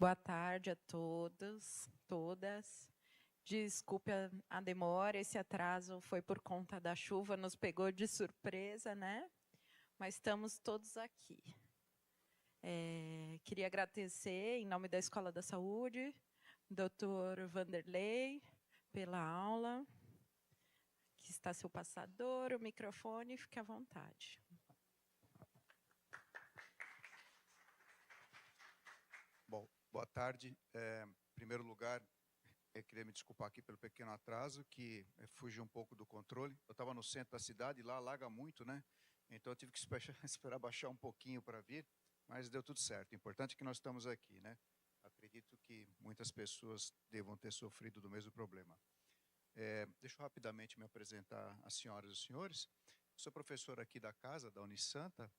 Boa tarde a todos, todas. Desculpe a demora, esse atraso foi por conta da chuva, nos pegou de surpresa, né? Mas estamos todos aqui. Queria agradecer, em nome da Escola da Saúde, Dr. Vanderlei, pela aula. Aqui está seu passador, o microfone, fique à vontade. Bom, boa tarde. Em primeiro lugar, eu queria me desculpar aqui pelo pequeno atraso, que fugiu um pouco do controle. Eu estava no centro da cidade, lá alaga muito, né? Então eu tive que esperar baixar um pouquinho para vir, mas deu tudo certo. O importante é que nós estamos aqui, né? Acredito que muitas pessoas devam ter sofrido do mesmo problema. Deixa eu rapidamente me apresentar às senhoras e aos senhores. Sou professor aqui da casa, da Unisanta,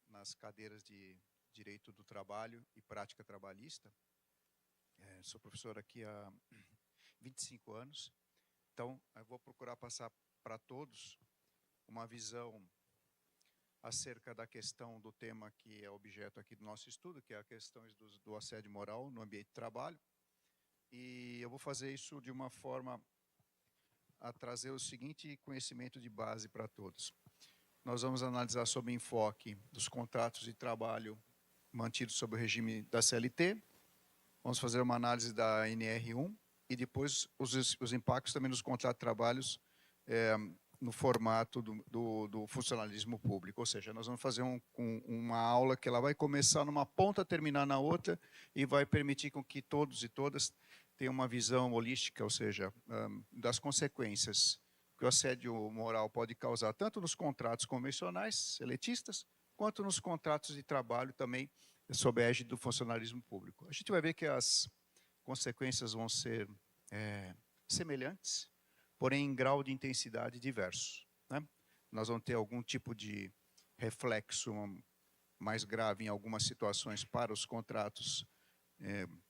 nas cadeiras de Direito do Trabalho e Prática Trabalhista. Sou professor aqui há 25 anos. Então, eu vou procurar passar para todos uma visão acerca da questão do tema que é objeto aqui do nosso estudo, que é a questão do assédio moral no ambiente de trabalho. E eu vou fazer isso de uma forma a trazer o seguinte conhecimento de base para todos. Nós vamos analisar sob o enfoque dos contratos de trabalho mantidos sob o regime da CLT. Vamos fazer uma análise da NR1 e depois os impactos também dos contratos de trabalhos no formato do funcionalismo público. Ou seja, nós vamos fazer uma aula que ela vai começar numa ponta, terminar na outra, e vai permitir com que todos e todas tenham uma visão holística, ou seja, das consequências que o assédio moral pode causar, tanto nos contratos convencionais, seletistas, quanto nos contratos de trabalho também, sob a égide do funcionalismo público. A gente vai ver que as consequências vão ser semelhantes, porém em grau de intensidade diverso, né? Nós vamos ter algum tipo de reflexo mais grave em algumas situações para os contratos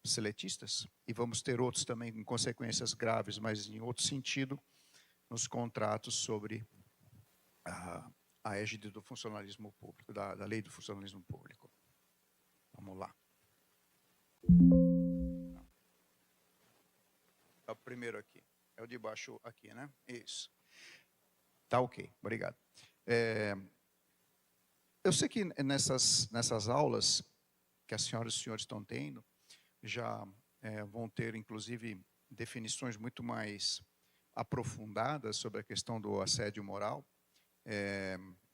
seletistas, e vamos ter outros também com consequências graves, mas em outro sentido, nos contratos sobre a égide do funcionalismo público, da lei do funcionalismo público. Vamos lá. É o primeiro aqui. É o de baixo aqui, né? Isso. Tá ok, obrigado. Eu sei que nessas aulas que as senhoras e os senhores estão tendo, já vão ter, inclusive, definições muito mais aprofundadas sobre a questão do assédio moral,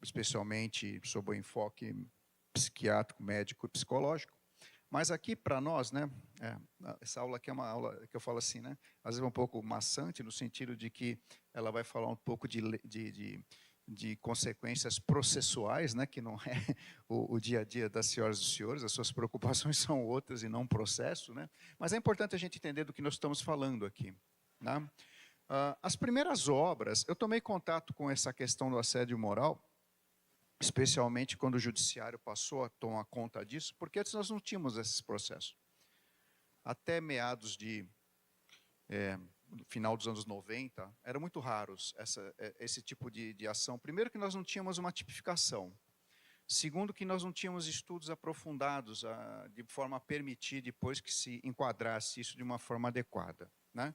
especialmente sob o enfoque psiquiátrico, médico e psicológico. Mas aqui, para nós, né, essa aula aqui é uma aula que eu falo assim, né, às vezes é um pouco maçante, no sentido de que ela vai falar um pouco de consequências processuais, né, que não é o dia a dia das senhoras e dos senhores, as suas preocupações são outras e não um processo, né? Mas é importante a gente entender do que nós estamos falando aqui, né? As primeiras obras, eu tomei contato com essa questão do assédio moral, especialmente quando o judiciário passou a tomar conta disso, porque antes nós não tínhamos esses processos. Até meados no final dos anos 90, eram muito raros esse tipo de ação. Primeiro que nós não tínhamos uma tipificação. Segundo que nós não tínhamos estudos aprofundados de forma a permitir depois que se enquadrasse isso de uma forma adequada, né?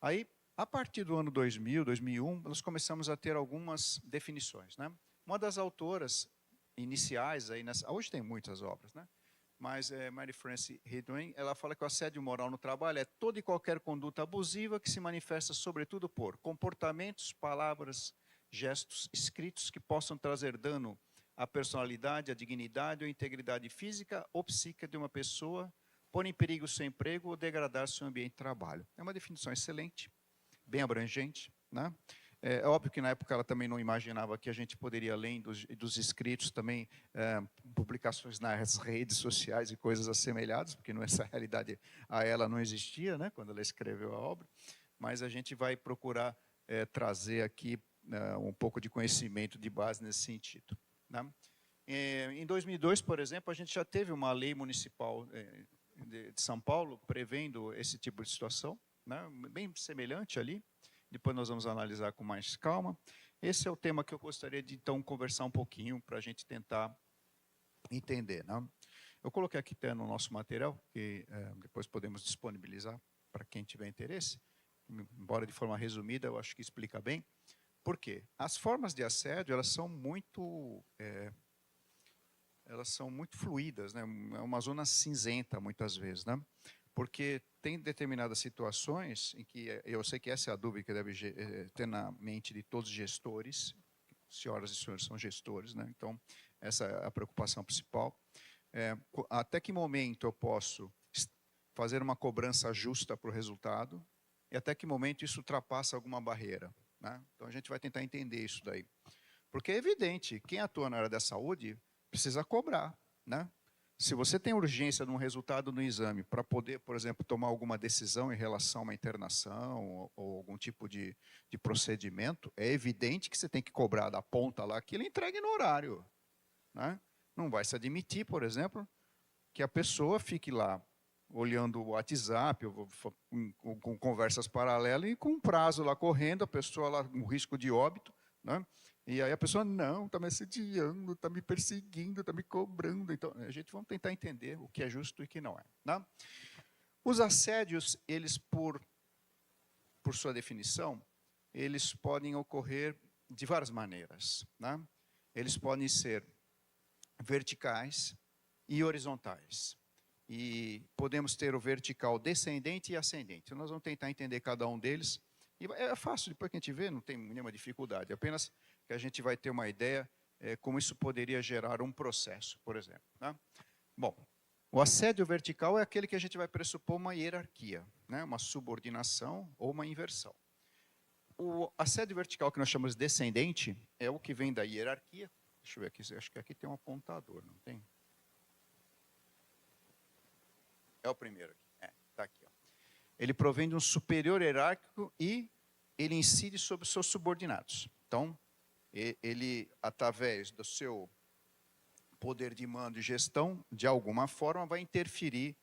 Aí, a partir do ano 2000, 2001, nós começamos a ter algumas definições, né? Uma das autoras iniciais, hoje tem muitas obras, né? Mas Mary Frances Hedwin, ela fala que o assédio moral no trabalho é toda e qualquer conduta abusiva que se manifesta sobretudo por comportamentos, palavras, gestos, escritos que possam trazer dano à personalidade, à dignidade ou integridade física ou psíquica de uma pessoa, pôr em perigo seu emprego ou degradar seu ambiente de trabalho. É uma definição excelente, bem abrangente, né? É óbvio que na época ela também não imaginava que a gente poderia, além dos escritos, também publicações nas redes sociais e coisas assemelhadas, porque essa realidade a ela não existia, né, quando ela escreveu a obra, mas a gente vai procurar trazer aqui um pouco de conhecimento de base nesse sentido, né? Em 2002, por exemplo, a gente já teve uma lei municipal de São Paulo prevendo esse tipo de situação, né, bem semelhante ali. Depois nós vamos analisar com mais calma. Esse é o tema que eu gostaria de, então, conversar um pouquinho para a gente tentar entender, né? Eu coloquei aqui até no nosso material, que depois podemos disponibilizar para quem tiver interesse, embora de forma resumida, eu acho que explica bem. Por quê? As formas de assédio, elas são muito fluídas, né? É uma zona cinzenta, muitas vezes, né? Porque tem determinadas situações em que, eu sei que essa é a dúvida que deve ter na mente de todos os gestores, senhoras e senhores são gestores, né? Então, essa é a preocupação principal. Até que momento eu posso fazer uma cobrança justa para o resultado e até que momento isso ultrapassa alguma barreira, né? Então, a gente vai tentar entender isso daí. Porque é evidente, quem atua na área da saúde precisa cobrar, né? Se você tem urgência de um resultado no exame para poder, por exemplo, tomar alguma decisão em relação a uma internação ou algum tipo de procedimento, é evidente que você tem que cobrar da ponta lá que ele entregue no horário, né? Não vai se admitir, por exemplo, que a pessoa fique lá olhando o WhatsApp, com conversas paralelas e com um prazo lá correndo, a pessoa lá com risco de óbito, né? E aí a pessoa, não, está me assediando, está me perseguindo, está me cobrando. Então, a gente vai tentar entender o que é justo e o que não é, né? Os assédios, eles, por sua definição, eles podem ocorrer de várias maneiras, né? Eles podem ser verticais e horizontais. E podemos ter o vertical descendente e ascendente. Nós vamos tentar entender cada um deles. E é fácil, depois que a gente vê, não tem nenhuma dificuldade. Apenas que a gente vai ter uma ideia como isso poderia gerar um processo, por exemplo, né? Bom, o assédio vertical é aquele que a gente vai pressupor uma hierarquia, né? Uma subordinação ou uma inversão. O assédio vertical que nós chamamos de descendente é o que vem da hierarquia. Deixa eu ver aqui, acho que aqui tem um apontador, não tem? É o primeiro aqui, está aqui. Ó. Ele provém de um superior hierárquico e ele incide sobre os seus subordinados. Então, ele, através do seu poder de mando e gestão, de alguma forma vai interferir,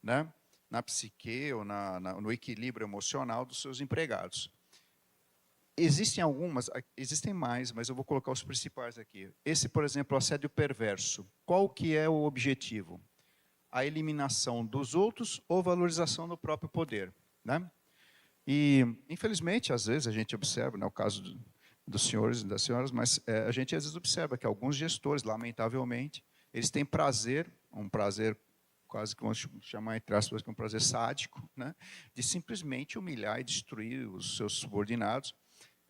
né, na psique ou no equilíbrio emocional dos seus empregados. Existem mais, mas eu vou colocar os principais aqui. Esse, por exemplo, o assédio perverso. Qual que é o objetivo? A eliminação dos outros ou valorização do próprio poder, né? E, infelizmente, às vezes a gente observa, no caso dos senhores e das senhoras, mas a gente às vezes observa que alguns gestores, lamentavelmente, eles têm prazer, um prazer quase que vamos chamar entre aspas um prazer sádico, né, de simplesmente humilhar e destruir os seus subordinados.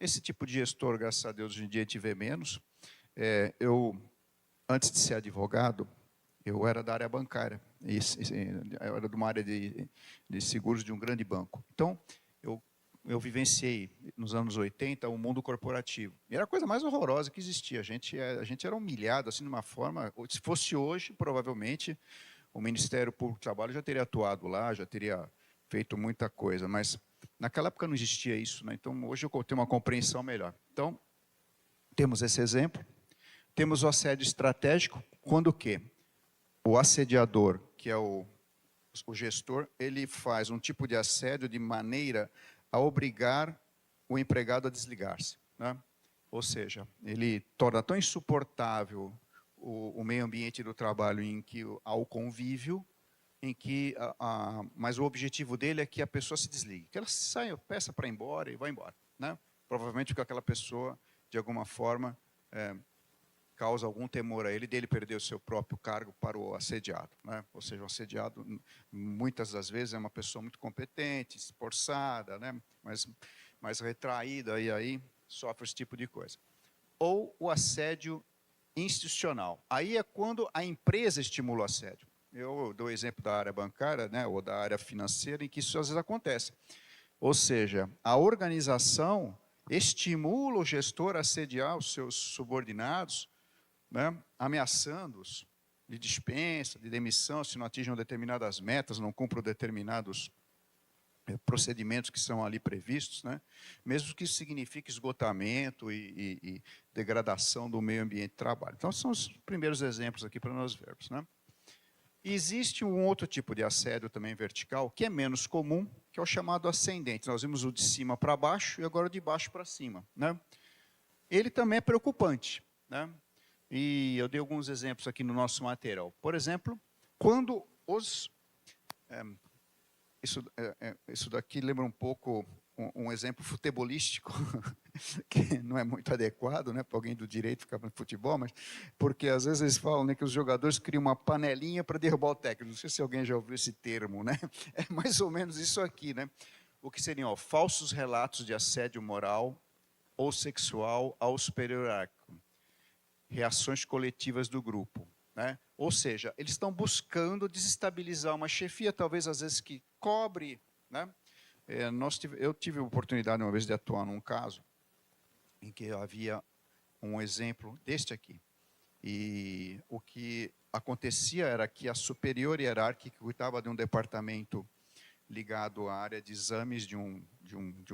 Esse tipo de gestor, graças a Deus, hoje em dia a gente vê menos. Eu, antes de ser advogado, eu era da área bancária, eu era de uma área de seguros de um grande banco. Então, eu vivenciei, nos anos 80, o mundo corporativo. E era a coisa mais horrorosa que existia. A gente era humilhado, assim, de uma forma... Se fosse hoje, provavelmente, o Ministério Público do Trabalho já teria atuado lá, já teria feito muita coisa. Mas, naquela época, não existia isso, né? Então, hoje eu tenho uma compreensão melhor. Então, temos esse exemplo. Temos o assédio estratégico, quando o quê? O assediador, que é o gestor, ele faz um tipo de assédio de maneira a obrigar o empregado a desligar-se, né? Ou seja, ele torna tão insuportável o meio ambiente do trabalho em que há o convívio, em que mas o objetivo dele é que a pessoa se desligue, que ela saia, peça para ir embora e vá embora, né? Provavelmente porque aquela pessoa, de alguma forma, causa algum temor a ele dele perder o seu próprio cargo para o assediado, né? Ou seja, o assediado, muitas das vezes, é uma pessoa muito competente, esforçada, né? mais retraída, e aí sofre esse tipo de coisa. Ou o assédio institucional. Aí é quando a empresa estimula o assédio. Eu dou o exemplo da área bancária, né, ou da área financeira, em que isso às vezes acontece. Ou seja, a organização estimula o gestor a assediar os seus subordinados, né, ameaçando-os de dispensa, de demissão, se não atingem determinadas metas, não cumprem determinados procedimentos que são ali previstos, né, mesmo que isso signifique esgotamento e degradação do meio ambiente de trabalho. Então, são os primeiros exemplos aqui para nós vermos, né. E existe um outro tipo de assédio também vertical, que é menos comum, que é o chamado ascendente. Nós vimos o de cima para baixo e agora o de baixo para cima, né. Ele também é preocupante, né. E eu dei alguns exemplos aqui no nosso material. Por exemplo, Quando isso daqui lembra um pouco um exemplo futebolístico, que não é muito adequado, né, para alguém do direito ficar no futebol, mas porque às vezes eles falam, né, que os jogadores criam uma panelinha para derrubar o técnico. Não sei se alguém já ouviu esse termo, né? É mais ou menos isso aqui, né? O que seriam falsos relatos de assédio moral ou sexual ao superior hierárquico, reações coletivas do grupo, né? Ou seja, eles estão buscando desestabilizar uma chefia, talvez às vezes que cobre, né? Eu tive a oportunidade uma vez de atuar num caso em que havia um exemplo deste aqui. E o que acontecia era que a superior hierárquica, que cuidava de um departamento ligado à área de exames de um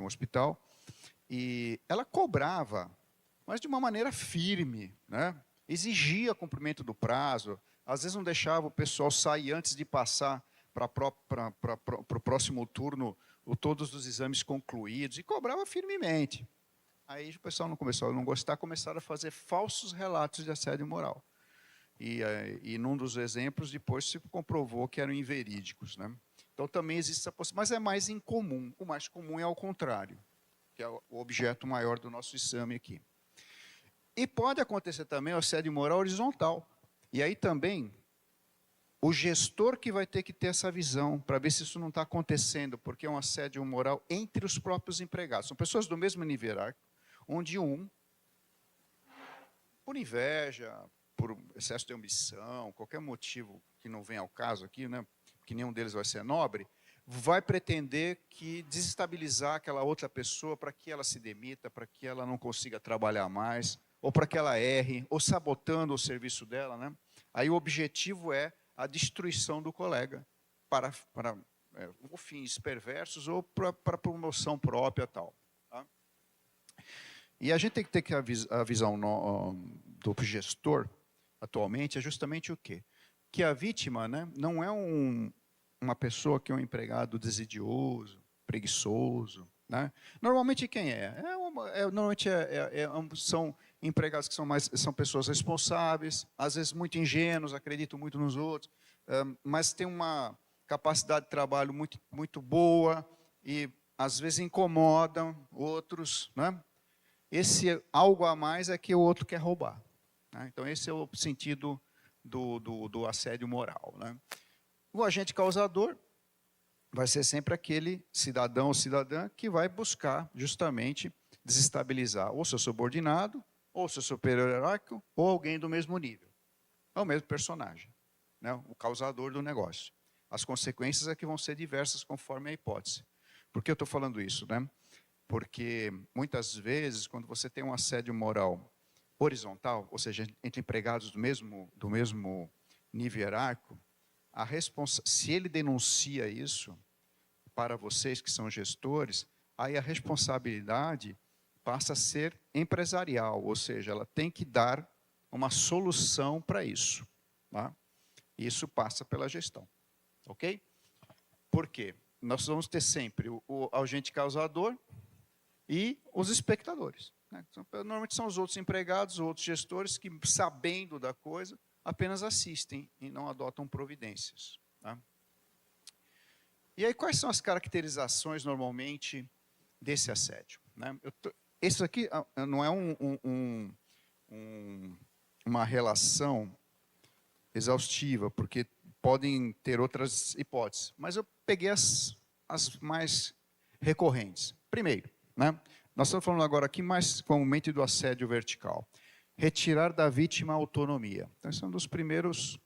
hospital, e ela cobrava, mas de uma maneira firme, né? Exigia cumprimento do prazo, às vezes não deixava o pessoal sair antes de passar para o próximo turno todos os exames concluídos, e cobrava firmemente. Aí o pessoal não começou a não gostar, começaram a fazer falsos relatos de assédio moral. E num dos exemplos, depois se comprovou que eram inverídicos, né? Então também existe essa possibilidade, mas é mais incomum. O mais comum é ao contrário, que é o objeto maior do nosso exame aqui. E pode acontecer também o assédio moral horizontal. E aí também o gestor que vai ter que ter essa visão para ver se isso não está acontecendo, porque é um assédio moral entre os próprios empregados. São pessoas do mesmo nível hierárquico, onde por inveja, por excesso de ambição, qualquer motivo que não venha ao caso aqui, né, que nenhum deles vai ser nobre, vai pretender que desestabilizar aquela outra pessoa para que ela se demita, para que ela não consiga trabalhar mais, ou para que ela erre, ou sabotando o serviço dela, né? Aí o objetivo é a destruição do colega para ou fins perversos ou para promoção própria tal. Tá? E a gente tem que ter que a visão do gestor atualmente é justamente o quê? Que a vítima, né, não é uma pessoa que é um empregado desidioso, preguiçoso, né? Normalmente quem é? Normalmente são empregados que são pessoas responsáveis, às vezes muito ingênuos, acreditam muito nos outros, mas têm uma capacidade de trabalho muito, muito boa e às vezes incomodam outros, né? Esse algo a mais é que o outro quer roubar, né? Então esse é o sentido do assédio moral, né? O agente causador vai ser sempre aquele cidadão ou cidadã que vai buscar justamente desestabilizar ou seu subordinado, ou seu superior hierárquico, ou alguém do mesmo nível. É o mesmo personagem, né? O causador do negócio. As consequências é que vão ser diversas conforme a hipótese. Por que eu estou falando isso, né? Porque muitas vezes, quando você tem um assédio moral horizontal, ou seja, entre empregados do mesmo nível hierárquico, se ele denuncia isso para vocês que são gestores, aí a responsabilidade passa a ser empresarial, ou seja, ela tem que dar uma solução para isso. Tá? Isso passa pela gestão, ok? Por quê? Nós vamos ter sempre o agente causador e os espectadores, né? Normalmente são os outros empregados, outros gestores que, sabendo da coisa, apenas assistem e não adotam providências. Tá? E aí, quais são as caracterizações, normalmente, desse assédio? Né? Isso aqui não é uma relação exaustiva, porque podem ter outras hipóteses, mas eu peguei as mais recorrentes. Primeiro, né, nós estamos falando agora aqui mais comumente do assédio vertical. Retirar da vítima a autonomia. Então, esse é um dos primeiros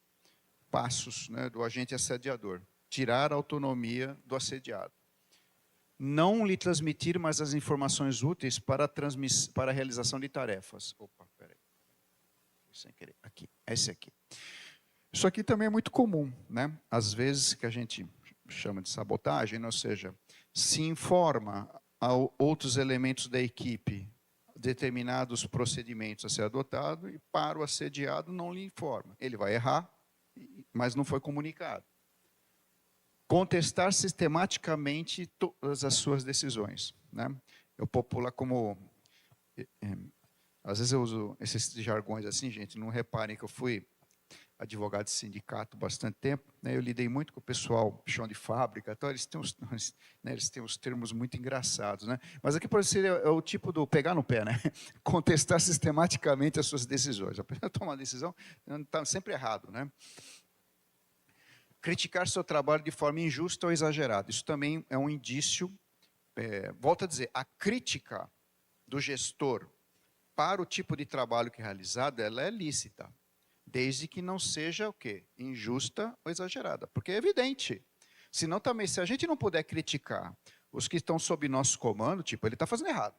passos, né, do agente assediador. Tirar a autonomia do assediado. Não lhe transmitir mais as informações úteis para a realização de tarefas. Opa, peraí. Sem querer. Aqui, esse aqui. Isso aqui também é muito comum, né? Às vezes, que a gente chama de sabotagem, ou seja, se informa a outros elementos da equipe determinados procedimentos a ser adotado e para o assediado não lhe informa. Ele vai errar, mas não foi comunicado. Contestar sistematicamente todas as suas decisões, né? Eu popular como... às vezes eu uso esses jargões assim, gente, não reparem que eu fui advogado de sindicato há bastante tempo, né, eu lidei muito com o pessoal chão de fábrica, então eles têm uns termos muito engraçados, né? Mas aqui pode ser é o tipo do pegar no pé, né? Contestar sistematicamente as suas decisões. A pessoa toma uma decisão, está sempre errado, né? Criticar seu trabalho de forma injusta ou exagerada. Isso também é um indício, volto a dizer, a crítica do gestor para o tipo de trabalho que é realizado, ela é lícita, desde que não seja o quê? Injusta ou exagerada, porque é evidente. Senão também, se a gente não puder criticar os que estão sob nosso comando, tipo, ele está fazendo errado.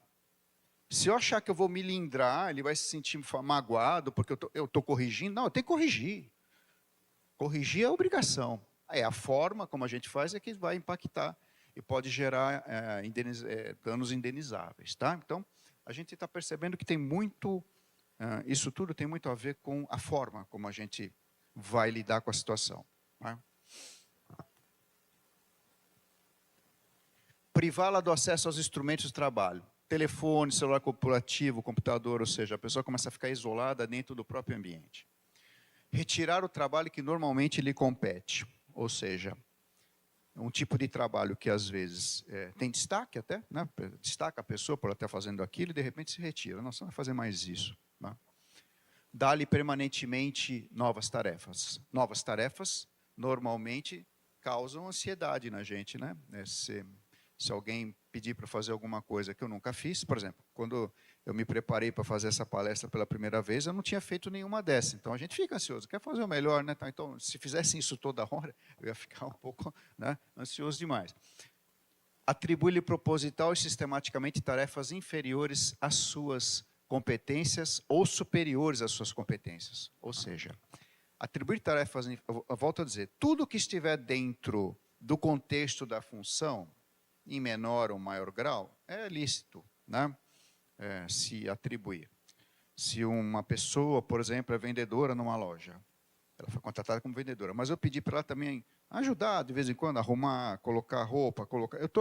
Se eu achar que eu vou me lindrar, ele vai se sentir magoado porque eu estou corrigindo. Não, eu tenho que corrigir. Corrigir é obrigação. É a forma como a gente faz é que vai impactar e pode gerar danos indenizáveis. Tá? Então, a gente está percebendo que tem muito, isso tudo tem muito a ver com a forma como a gente vai lidar com a situação. Né? Privá-la do acesso aos instrumentos de trabalho. Telefone, celular corporativo, computador, ou seja, a pessoa começa a ficar isolada dentro do próprio ambiente. Retirar o trabalho que normalmente lhe compete, ou seja, um tipo de trabalho que às vezes tem destaque até, né? Destaca a pessoa por ela estar fazendo aquilo e de repente se retira. Não, você não vai fazer mais isso. Né? Dá-lhe permanentemente novas tarefas. Novas tarefas normalmente causam ansiedade na gente, né? Se alguém pedir para fazer alguma coisa que eu nunca fiz, por exemplo, quando eu me preparei para fazer essa palestra pela primeira vez, eu não tinha feito nenhuma dessa. Então, a gente fica ansioso, quer fazer o melhor, né? Então, se fizessem isso toda hora, eu ia ficar um pouco, né, ansioso demais. Atribui-lhe proposital e sistematicamente tarefas inferiores às suas competências ou superiores às suas competências. Ou seja, atribuir tarefas, eu volto a dizer, tudo que estiver dentro do contexto da função, em menor ou maior grau, é lícito, né? Se atribuir. Se uma pessoa, por exemplo, é vendedora numa loja, ela foi contratada como vendedora, mas eu pedi para ela também ajudar, de vez em quando, arrumar, colocar roupa,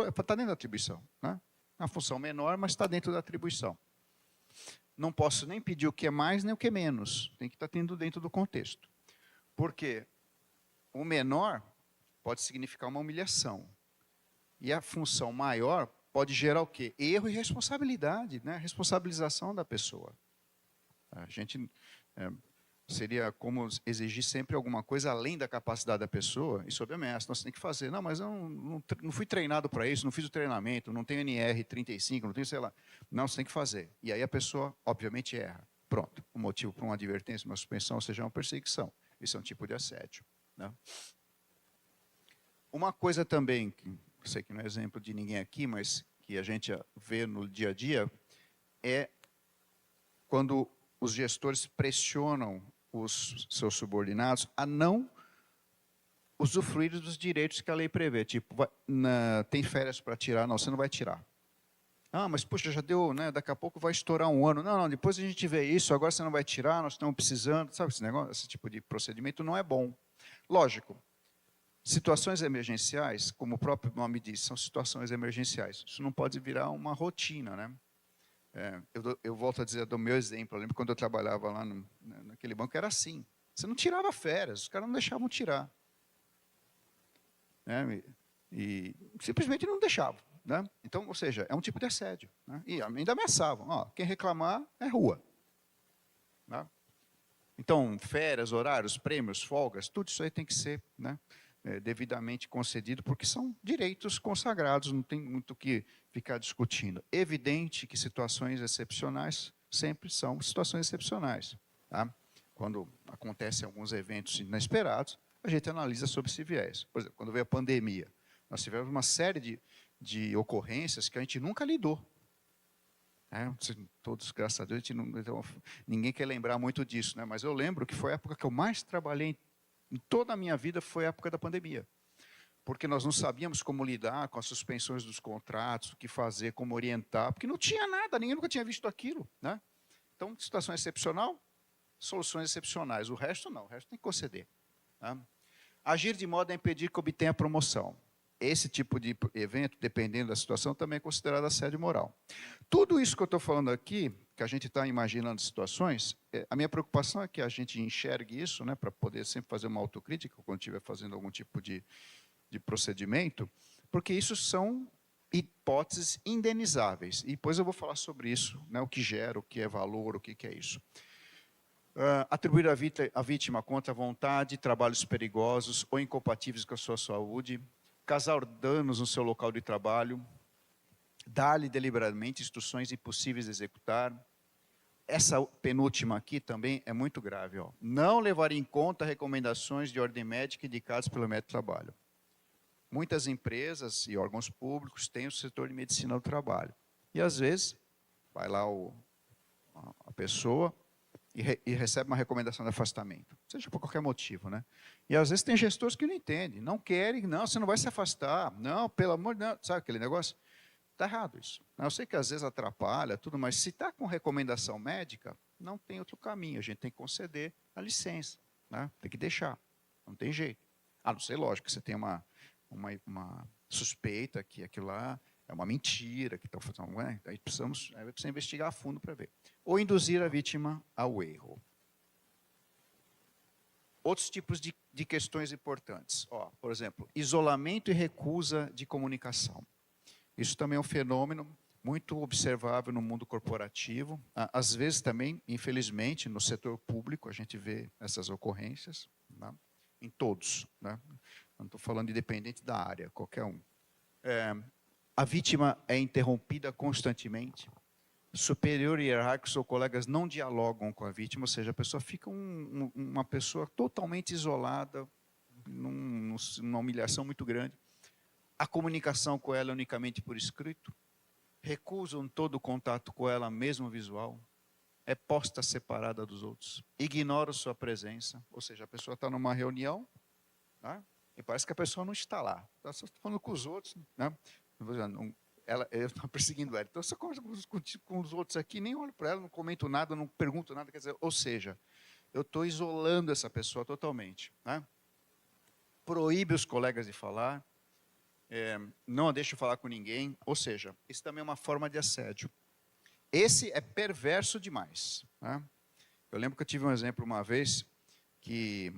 está dentro da atribuição. Né? Uma função menor, mas está dentro da atribuição. Não posso nem pedir o que é mais, nem o que é menos. Tem que estar dentro do contexto. Porque o menor pode significar uma humilhação. E a função maior pode gerar o quê? Erro e responsabilidade, né? Responsabilização da pessoa. A gente seria como exigir sempre alguma coisa além da capacidade da pessoa e sob ameaça. Nós temos que fazer. Não, mas eu não fui treinado para isso, não fiz o treinamento, não tenho NR35, não tenho, sei lá. Não, você tem que fazer. E aí a pessoa, obviamente, erra. Pronto. O motivo para uma advertência, uma suspensão, ou seja, uma perseguição. Isso é um tipo de assédio. Né? Uma coisa também, que sei que não é exemplo de ninguém aqui, mas que a gente vê no dia a dia, é quando os gestores pressionam os seus subordinados a não usufruir dos direitos que a lei prevê. Tipo, tem férias para tirar? Não, você não vai tirar. Ah, mas puxa, já deu, né? Daqui a pouco vai estourar um ano. Não, depois a gente vê isso, agora você não vai tirar, nós estamos precisando. Sabe esse negócio? Esse tipo de procedimento não é bom. Lógico, situações emergenciais, como o próprio nome diz, são situações emergenciais. Isso não pode virar uma rotina, né? Eu volto a dizer do meu exemplo. Eu lembro quando eu trabalhava lá naquele banco, era assim. Você não tirava férias, os caras não deixavam tirar. Né? E simplesmente não deixavam. Né? Então, ou seja, é um tipo de assédio. Né? E ainda ameaçavam. Ó, quem reclamar é rua. Né? Então, férias, horários, prêmios, folgas, tudo isso aí tem que ser, né, devidamente concedido, porque são direitos consagrados, não tem muito o que ficar discutindo. Evidente que situações excepcionais sempre são situações excepcionais. Tá? Quando acontecem alguns eventos inesperados, a gente analisa sobre esse viés. Por exemplo, quando veio a pandemia, nós tivemos uma série de ocorrências que a gente nunca lidou. Todos, graças a Deus, ninguém quer lembrar muito disso, né? Mas eu lembro que foi a época que eu mais trabalhei em toda a minha vida, foi a época da pandemia. Porque nós não sabíamos como lidar com as suspensões dos contratos, o que fazer, como orientar, porque não tinha nada, ninguém nunca tinha visto aquilo. Né? Então, situação excepcional, soluções excepcionais. O resto não, o resto tem que conceder. Tá? Agir de modo a impedir que obtenha promoção. esse tipo de evento, dependendo da situação, também é considerado assédio moral. Tudo isso que eu estou falando aqui, que a gente está imaginando situações, a minha preocupação é que a gente enxergue isso, né, para poder sempre fazer uma autocrítica quando estiver fazendo algum tipo de procedimento, porque isso são hipóteses indenizáveis. E depois eu vou falar sobre isso, né, o que gera, o que é valor, o que é isso. Atribuir à vítima contra a vontade, trabalhos perigosos ou incompatíveis com a sua saúde, causar danos no seu local de trabalho, dar-lhe deliberadamente instruções impossíveis de executar. Essa penúltima aqui também é muito grave. Ó. Não levar em conta recomendações de ordem médica indicadas pelo médico de trabalho. Muitas empresas e órgãos públicos têm o setor de medicina do trabalho. E, às vezes, vai lá a pessoa e recebe uma recomendação de afastamento, seja por qualquer motivo, né? E às vezes tem gestores que não entendem, não querem, não, você não vai se afastar, não, pelo amor de Deus, sabe aquele negócio? Está errado isso. Eu sei que às vezes atrapalha, tudo, mas se está com recomendação médica, não tem outro caminho, a gente tem que conceder a licença, né? Tem que deixar, não tem jeito. A não ser, lógico, que você tem uma suspeita que aquilo lá é uma mentira, que estão fazendo, aí precisa investigar a fundo para ver. Ou induzir a vítima ao erro. Outros tipos de questões importantes. Ó, por exemplo, isolamento e recusa de comunicação. Isso também é um fenômeno muito observável no mundo corporativo. Às vezes também, infelizmente, no setor público, a gente vê essas ocorrências, né? Em todos. Né? Não estou falando independente da área, qualquer um. A vítima é interrompida constantemente. Superior hierárquicos ou colegas não dialogam com a vítima, ou seja, a pessoa fica uma pessoa totalmente isolada, numa humilhação muito grande. A comunicação com ela é unicamente por escrito. Recusam todo o contato com ela, mesmo visual. É posta separada dos outros. Ignora sua presença, ou seja, a pessoa está numa reunião, né, e parece que a pessoa não está lá. Está só falando com os outros, né? Eu estou perseguindo ela. Então, eu só converso com os outros aqui, nem olho para ela, não comento nada, não pergunto nada. Quer dizer, ou seja, eu estou isolando essa pessoa totalmente. Né? Proíbe os colegas de falar, não a deixa falar com ninguém. Ou seja, isso também é uma forma de assédio. Esse é perverso demais. Né? Eu lembro que eu tive um exemplo uma vez que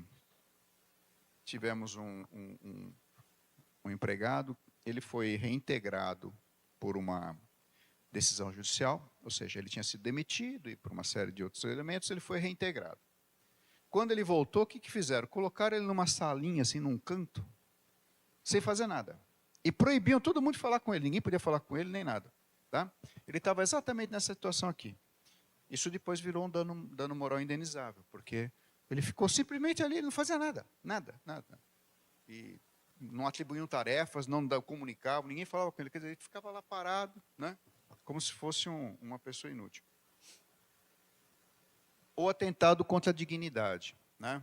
tivemos um empregado, ele foi reintegrado por uma decisão judicial, ou seja, ele tinha sido demitido e por uma série de outros elementos, ele foi reintegrado. Quando ele voltou, o que fizeram? Colocaram ele numa salinha, assim, num canto, sem fazer nada. E proibiam todo mundo de falar com ele, ninguém podia falar com ele, nem nada. Tá? Ele estava exatamente nessa situação aqui. Isso depois virou um dano moral indenizável, porque ele ficou simplesmente ali, ele não fazia nada, nada. E não atribuíam tarefas, não comunicavam, ninguém falava com ele, quer dizer, ele ficava lá parado, né? Como se fosse uma pessoa inútil. Ou atentado contra a dignidade. Né?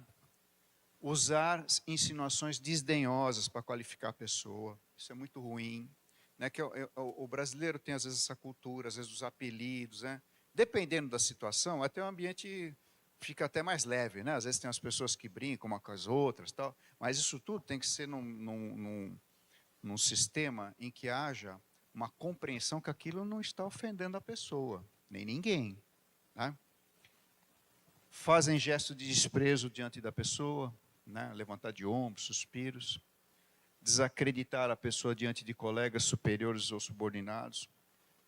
Usar insinuações desdenhosas para qualificar a pessoa, isso é muito ruim. Né? Que o brasileiro tem, às vezes, essa cultura, às vezes, os apelidos. Né? Dependendo da situação, até o ambiente fica até mais leve, né? Às vezes tem as pessoas que brincam uma com as outras, tal, mas isso tudo tem que ser num sistema em que haja uma compreensão que aquilo não está ofendendo a pessoa, nem ninguém. Né? Fazem gesto de desprezo diante da pessoa, né? Levantar de ombros, suspiros, desacreditar a pessoa diante de colegas superiores ou subordinados.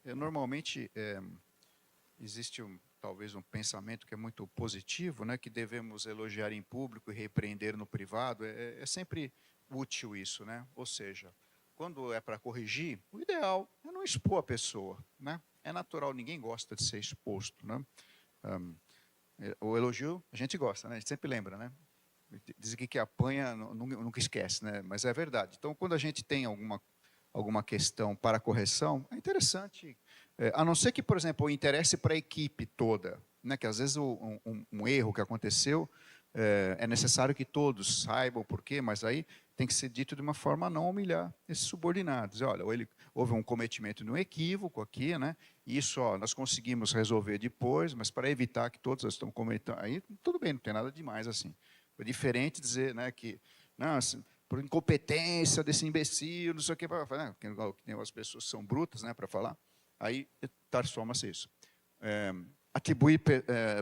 Normalmente, existe talvez um pensamento que é muito positivo, né, que devemos elogiar em público e repreender no privado. É sempre útil isso, né? Ou seja, quando é para corrigir, o ideal é não expor a pessoa, né? É natural, ninguém gosta de ser exposto, né? O elogio a gente gosta, né? A gente sempre lembra, né? Diz que apanha nunca esquece, né? Mas é verdade. Então, quando a gente tem alguma questão para correção, é interessante. A não ser que, por exemplo, o interesse para a equipe toda, né, que às vezes um erro que aconteceu, é necessário que todos saibam por quê, mas aí tem que ser dito de uma forma a não humilhar esses subordinados. Olha, houve um cometimento de um equívoco aqui, né? Isso nós conseguimos resolver depois, mas para evitar que todos estão cometendo, aí tudo bem, não tem nada demais assim. É diferente dizer, né, que não, por incompetência desse imbecil, não sei o que, tem as pessoas que são brutas, né, para falar, aí transforma-se isso. Atribuir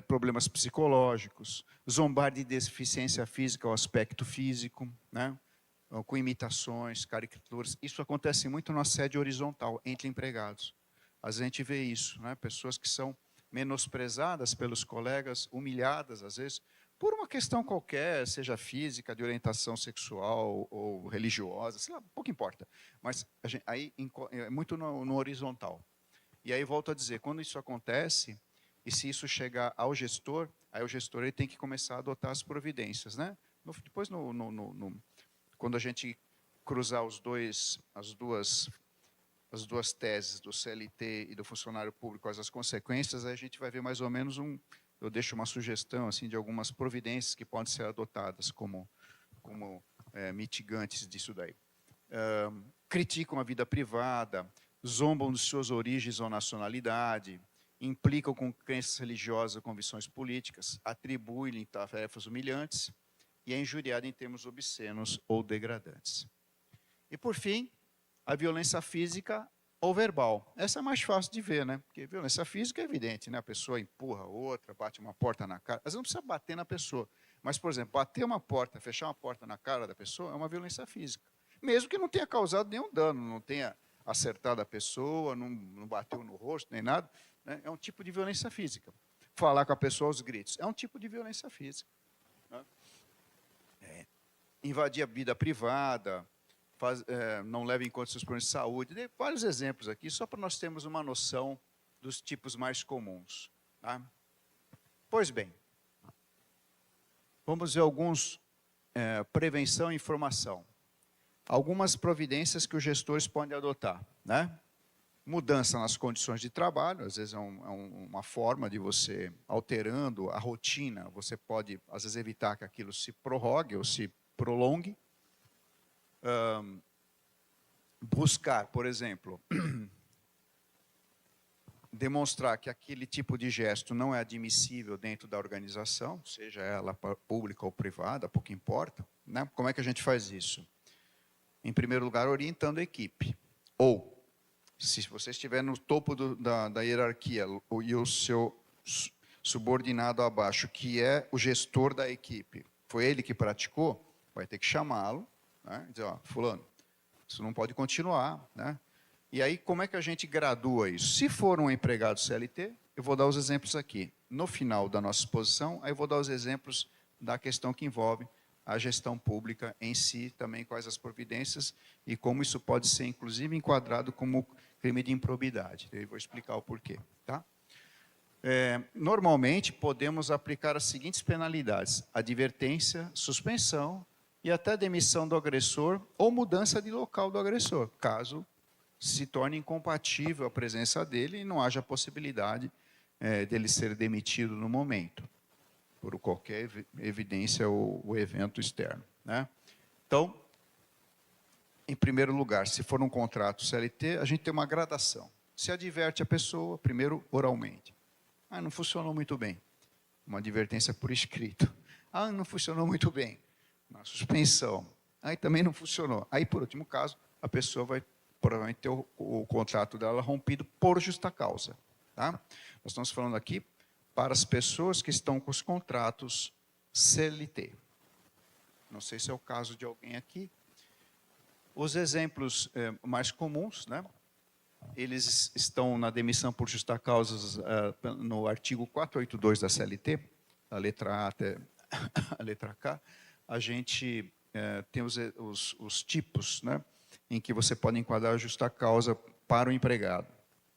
problemas psicológicos, zombar de deficiência física ao aspecto físico, né, com imitações, caricaturas. Isso acontece muito no assédio horizontal, entre empregados. Às vezes a gente vê isso, né, pessoas que são menosprezadas pelos colegas, humilhadas, às vezes, por uma questão qualquer, seja física, de orientação sexual ou religiosa, sei lá, pouco importa. Mas aí é muito no horizontal. E aí, volto a dizer, quando isso acontece, e se isso chegar ao gestor, aí o gestor ele tem que começar a adotar as providências. Né? Depois, quando a gente cruzar as duas teses do CLT e do funcionário público, as consequências, aí a gente vai ver mais ou menos eu deixo uma sugestão assim de algumas providências que podem ser adotadas como mitigantes disso daí. Criticam a vida privada, zombam de suas origens ou nacionalidade, implicam com crenças religiosas ou convicções políticas, atribuem-lhe tarefas humilhantes e é injuriado em termos obscenos ou degradantes. E, por fim, a violência física ou verbal. Essa é mais fácil de ver, né? Porque violência física é evidente, né? A pessoa empurra outra, bate uma porta na cara. Às vezes não precisa bater na pessoa. Mas, por exemplo, bater uma porta, fechar uma porta na cara da pessoa é uma violência física. Mesmo que não tenha causado nenhum dano, não tenha acertado a pessoa, não bateu no rosto, nem nada, né? É um tipo de violência física. Falar com a pessoa aos gritos é um tipo de violência física. Né? Invadir a vida privada, não leva em conta seus problemas de saúde. Dei vários exemplos aqui, só para nós termos uma noção dos tipos mais comuns. Tá? Pois bem, vamos ver alguns, prevenção e informação. Algumas providências que os gestores podem adotar. Né? Mudança nas condições de trabalho, às vezes é uma forma de você, alterando a rotina, você pode, às vezes, evitar que aquilo se prorrogue ou se prolongue. Buscar, por exemplo, demonstrar que aquele tipo de gesto não é admissível dentro da organização, seja ela pública ou privada, pouco importa. Né? Como é que a gente faz isso? Em primeiro lugar, orientando a equipe. Ou, se você estiver no topo da hierarquia e o seu subordinado abaixo, que é o gestor da equipe, foi ele que praticou, vai ter que chamá-lo, né? Dizer, ó, fulano, isso não pode continuar. Né? E aí, como é que a gente gradua isso? Se for um empregado CLT, eu vou dar os exemplos aqui. No final da nossa exposição, aí eu vou dar os exemplos da questão que envolve a gestão pública em si, também quais as providências e como isso pode ser, inclusive, enquadrado como crime de improbidade. Eu vou explicar o porquê. Tá? Normalmente, podemos aplicar as seguintes penalidades: advertência, suspensão e até demissão do agressor ou mudança de local do agressor, caso se torne incompatível a presença dele e não haja possibilidade dele ser demitido no momento, por qualquer evidência ou evento externo. Né? Então, em primeiro lugar, se for um contrato CLT, a gente tem uma gradação. Se adverte a pessoa, primeiro oralmente. Não funcionou muito bem. Uma advertência por escrito. Não funcionou muito bem. Uma suspensão. Aí também não funcionou. Aí, por último caso, a pessoa vai provavelmente ter o contrato dela rompido por justa causa. Tá? Nós estamos falando aqui para as pessoas que estão com os contratos CLT. Não sei se é o caso de alguém aqui. Os exemplos mais comuns, né? Eles estão na demissão por justa causa no artigo 482 da CLT, a letra A até a letra K. A gente tem os tipos, né, em que você pode enquadrar a justa causa para o empregado,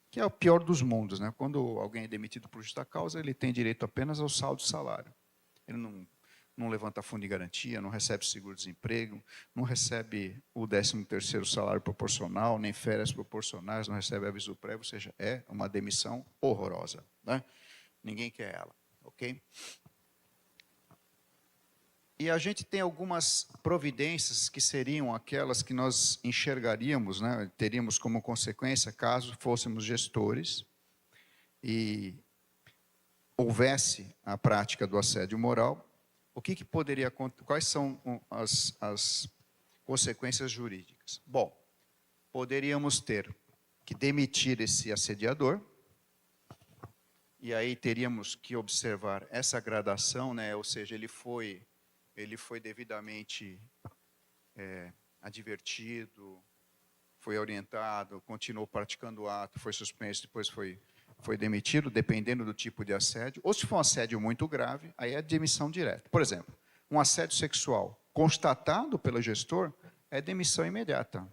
que é o pior dos mundos. Né? Quando alguém é demitido por justa causa, ele tem direito apenas ao saldo de salário. Ele não levanta fundo de garantia, não recebe seguro-desemprego, não recebe o 13º salário proporcional, nem férias proporcionais, não recebe aviso prévio, ou seja, é uma demissão horrorosa. Né? Ninguém quer ela. Ok? E a gente tem algumas providências que seriam aquelas que nós enxergaríamos, né, teríamos como consequência, caso fôssemos gestores e houvesse a prática do assédio moral. O que poderia acontecer? Quais são as consequências jurídicas. Bom, poderíamos ter que demitir esse assediador, e aí teríamos que observar essa gradação, né? Ou seja, ele foi devidamente advertido, foi orientado, continuou praticando o ato, foi suspenso, depois foi demitido, dependendo do tipo de assédio. Ou se for um assédio muito grave, aí é demissão direta. Por exemplo, um assédio sexual constatado pelo gestor é demissão imediata,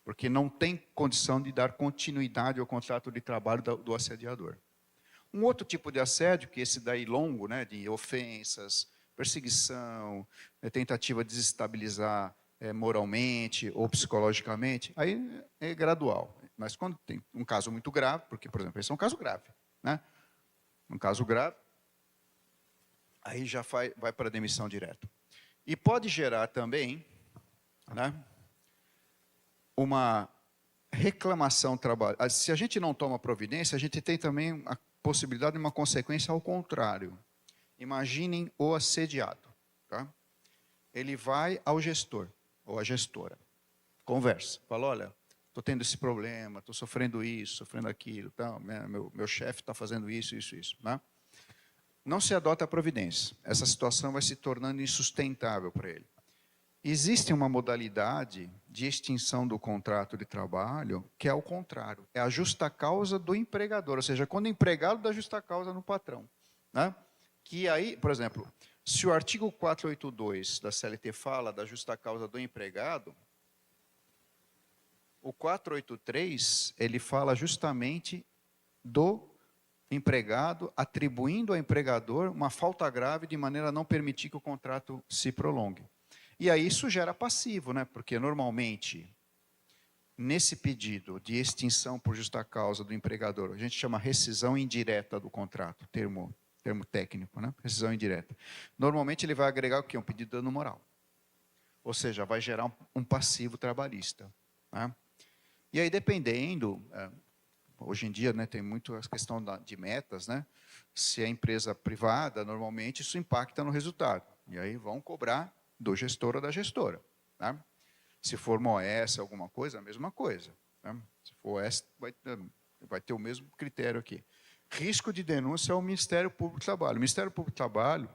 porque não tem condição de dar continuidade ao contrato de trabalho do assediador. Um outro tipo de assédio, que esse daí longo, né, de ofensas, perseguição, tentativa de desestabilizar moralmente ou psicologicamente, aí é gradual. Mas quando tem um caso muito grave, porque, por exemplo, esse é um caso grave, né? Um caso grave, aí já vai para a demissão direta. E pode gerar também, né, uma reclamação trabalhista. Se a gente não toma providência, a gente tem também a possibilidade de uma consequência ao contrário. Imaginem o assediado. Tá? Ele vai ao gestor ou à gestora, conversa, fala, olha, estou tendo esse problema, estou sofrendo isso, sofrendo aquilo, tá? meu chefe está fazendo isso. Né? Não se adota a providência. Essa situação vai se tornando insustentável para ele. Existe uma modalidade de extinção do contrato de trabalho que é o contrário, é a justa causa do empregador, ou seja, quando o empregado dá justa causa no patrão. Né? Que aí, por exemplo, se o artigo 482 da CLT fala da justa causa do empregado, o 483, ele fala justamente do empregado atribuindo ao empregador uma falta grave de maneira a não permitir que o contrato se prolongue. E aí isso gera passivo, né? Porque normalmente, nesse pedido de extinção por justa causa do empregador, a gente chama rescisão indireta do contrato, termo técnico, né? Rescisão indireta. Normalmente ele vai agregar o quê? Um pedido de dano moral. Ou seja, vai gerar um passivo trabalhista. Né? E aí, dependendo, hoje em dia, né, tem muito a questão de metas, né? Se é empresa privada, normalmente isso impacta no resultado. E aí vão cobrar do gestor ou da gestora. Né? Se for uma OS, alguma coisa, a mesma coisa. Né? Se for OS, vai ter o mesmo critério aqui. Risco de denúncia é o Ministério Público do Trabalho. O Ministério Público do Trabalho,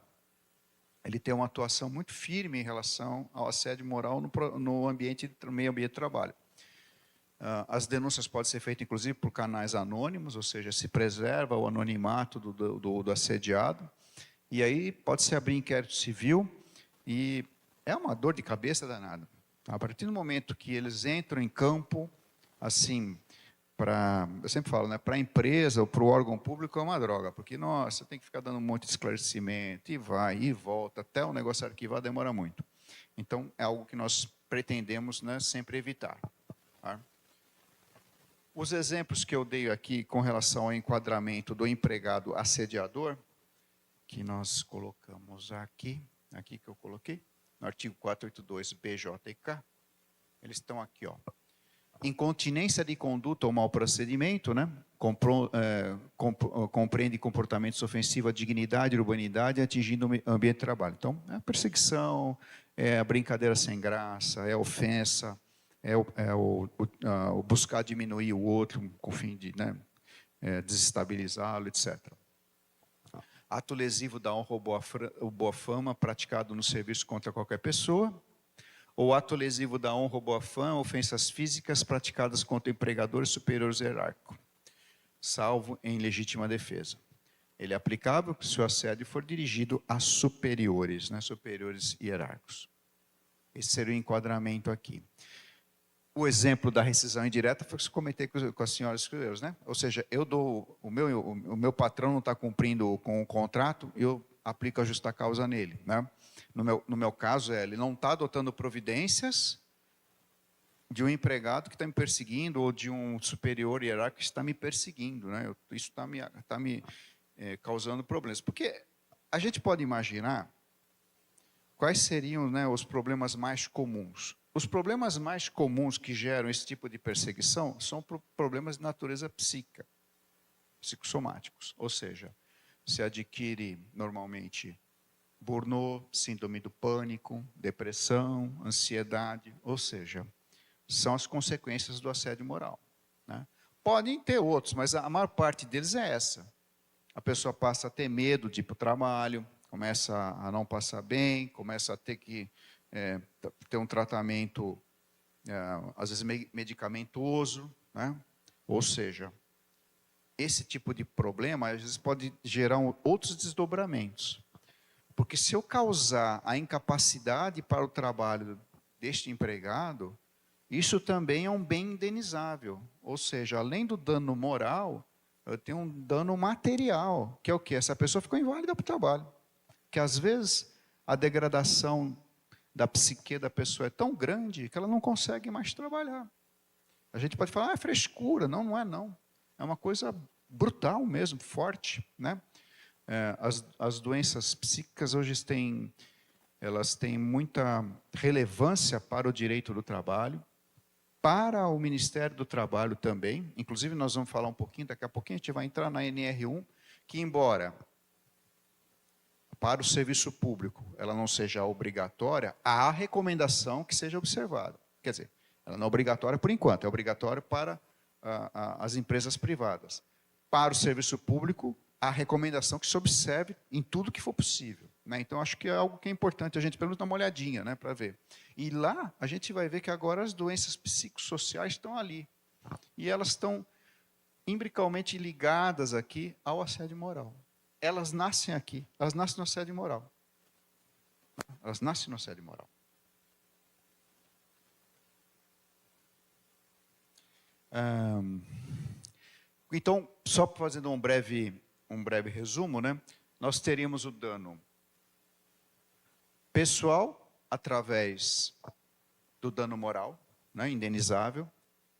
ele tem uma atuação muito firme em relação ao assédio moral no meio ambiente de trabalho. As denúncias podem ser feitas, inclusive, por canais anônimos, ou seja, se preserva o anonimato do assediado, e aí pode-se abrir inquérito civil, e é uma dor de cabeça danada. A partir do momento que eles entram em campo, assim, eu sempre falo, né, para a empresa ou para o órgão público é uma droga, porque, nossa, tem que ficar dando um monte de esclarecimento, e vai, e volta, até o negócio arquivar demora muito. Então, é algo que nós pretendemos, né, sempre evitar. Tá? Os exemplos que eu dei aqui com relação ao enquadramento do empregado assediador, que nós colocamos aqui que eu coloquei, no artigo 482 BJK, eles estão aqui, ó. Incontinência de conduta ou mau procedimento, né? Compreende comportamentos ofensivos à dignidade e urbanidade, atingindo o ambiente de trabalho. Então, é a perseguição, é a brincadeira sem graça, é a ofensa, o buscar diminuir o outro com o fim de, né, desestabilizá-lo, etc. Ato lesivo da honra ou boa fama praticado no serviço contra qualquer pessoa, ou ato lesivo da honra ou boa fama, ofensas físicas praticadas contra empregadores superiores hierárquicos, salvo em legítima defesa. Ele é aplicável se o assédio for dirigido a superiores, né, superiores hierárquicos. Esse seria o enquadramento aqui. O exemplo da rescisão indireta foi o que eu comentei com as senhoras escreveu, né? Ou seja, eu dou o meu patrão não está cumprindo com o contrato, eu aplico a justa causa nele, né? No meu caso, ele não está adotando providências de um empregado que está me perseguindo ou de um superior hierárquico que está me perseguindo, né? Isso está me causando problemas. Porque a gente pode imaginar quais seriam, né, os problemas mais comuns. Os problemas mais comuns que geram esse tipo de perseguição são problemas de natureza psíquica, psicossomáticos. Ou seja, se adquire normalmente burnout, síndrome do pânico, depressão, ansiedade, ou seja, são as consequências do assédio moral, né? Podem ter outros, mas a maior parte deles é essa. A pessoa passa a ter medo de ir para o trabalho, começa a não passar bem, começa a ter que ter um tratamento, às vezes, medicamentoso, né? Ou seja, esse tipo de problema, às vezes, pode gerar outros desdobramentos. Porque se eu causar a incapacidade para o trabalho deste empregado, isso também é um bem indenizável. Ou seja, além do dano moral, eu tenho um dano material, que é o quê? Essa pessoa ficou inválida para o trabalho. Que às vezes a degradação da psique da pessoa é tão grande que ela não consegue mais trabalhar. A gente pode falar, é frescura. Não, não é não. É uma coisa brutal mesmo, forte, né? As doenças psíquicas hoje elas têm muita relevância para o direito do trabalho, para o Ministério do Trabalho também. Inclusive, nós vamos falar um pouquinho, daqui a pouquinho a gente vai entrar na NR1, que embora para o serviço público ela não seja obrigatória, há a recomendação que seja observada. Quer dizer, ela não é obrigatória por enquanto, é obrigatória para as empresas privadas. Para o serviço público, há a recomendação que se observe em tudo que for possível, né? Então, acho que é algo que é importante a gente, pelo menos, dar uma olhadinha, né, para ver. E lá, a gente vai ver que agora as doenças psicossociais estão ali. E elas estão imbricalmente ligadas aqui ao assédio moral. Elas nascem aqui, elas nascem no assédio moral. Elas nascem no assédio moral. Então, só fazendo um breve resumo, né? Nós teríamos o dano pessoal através do dano moral, né, indenizável.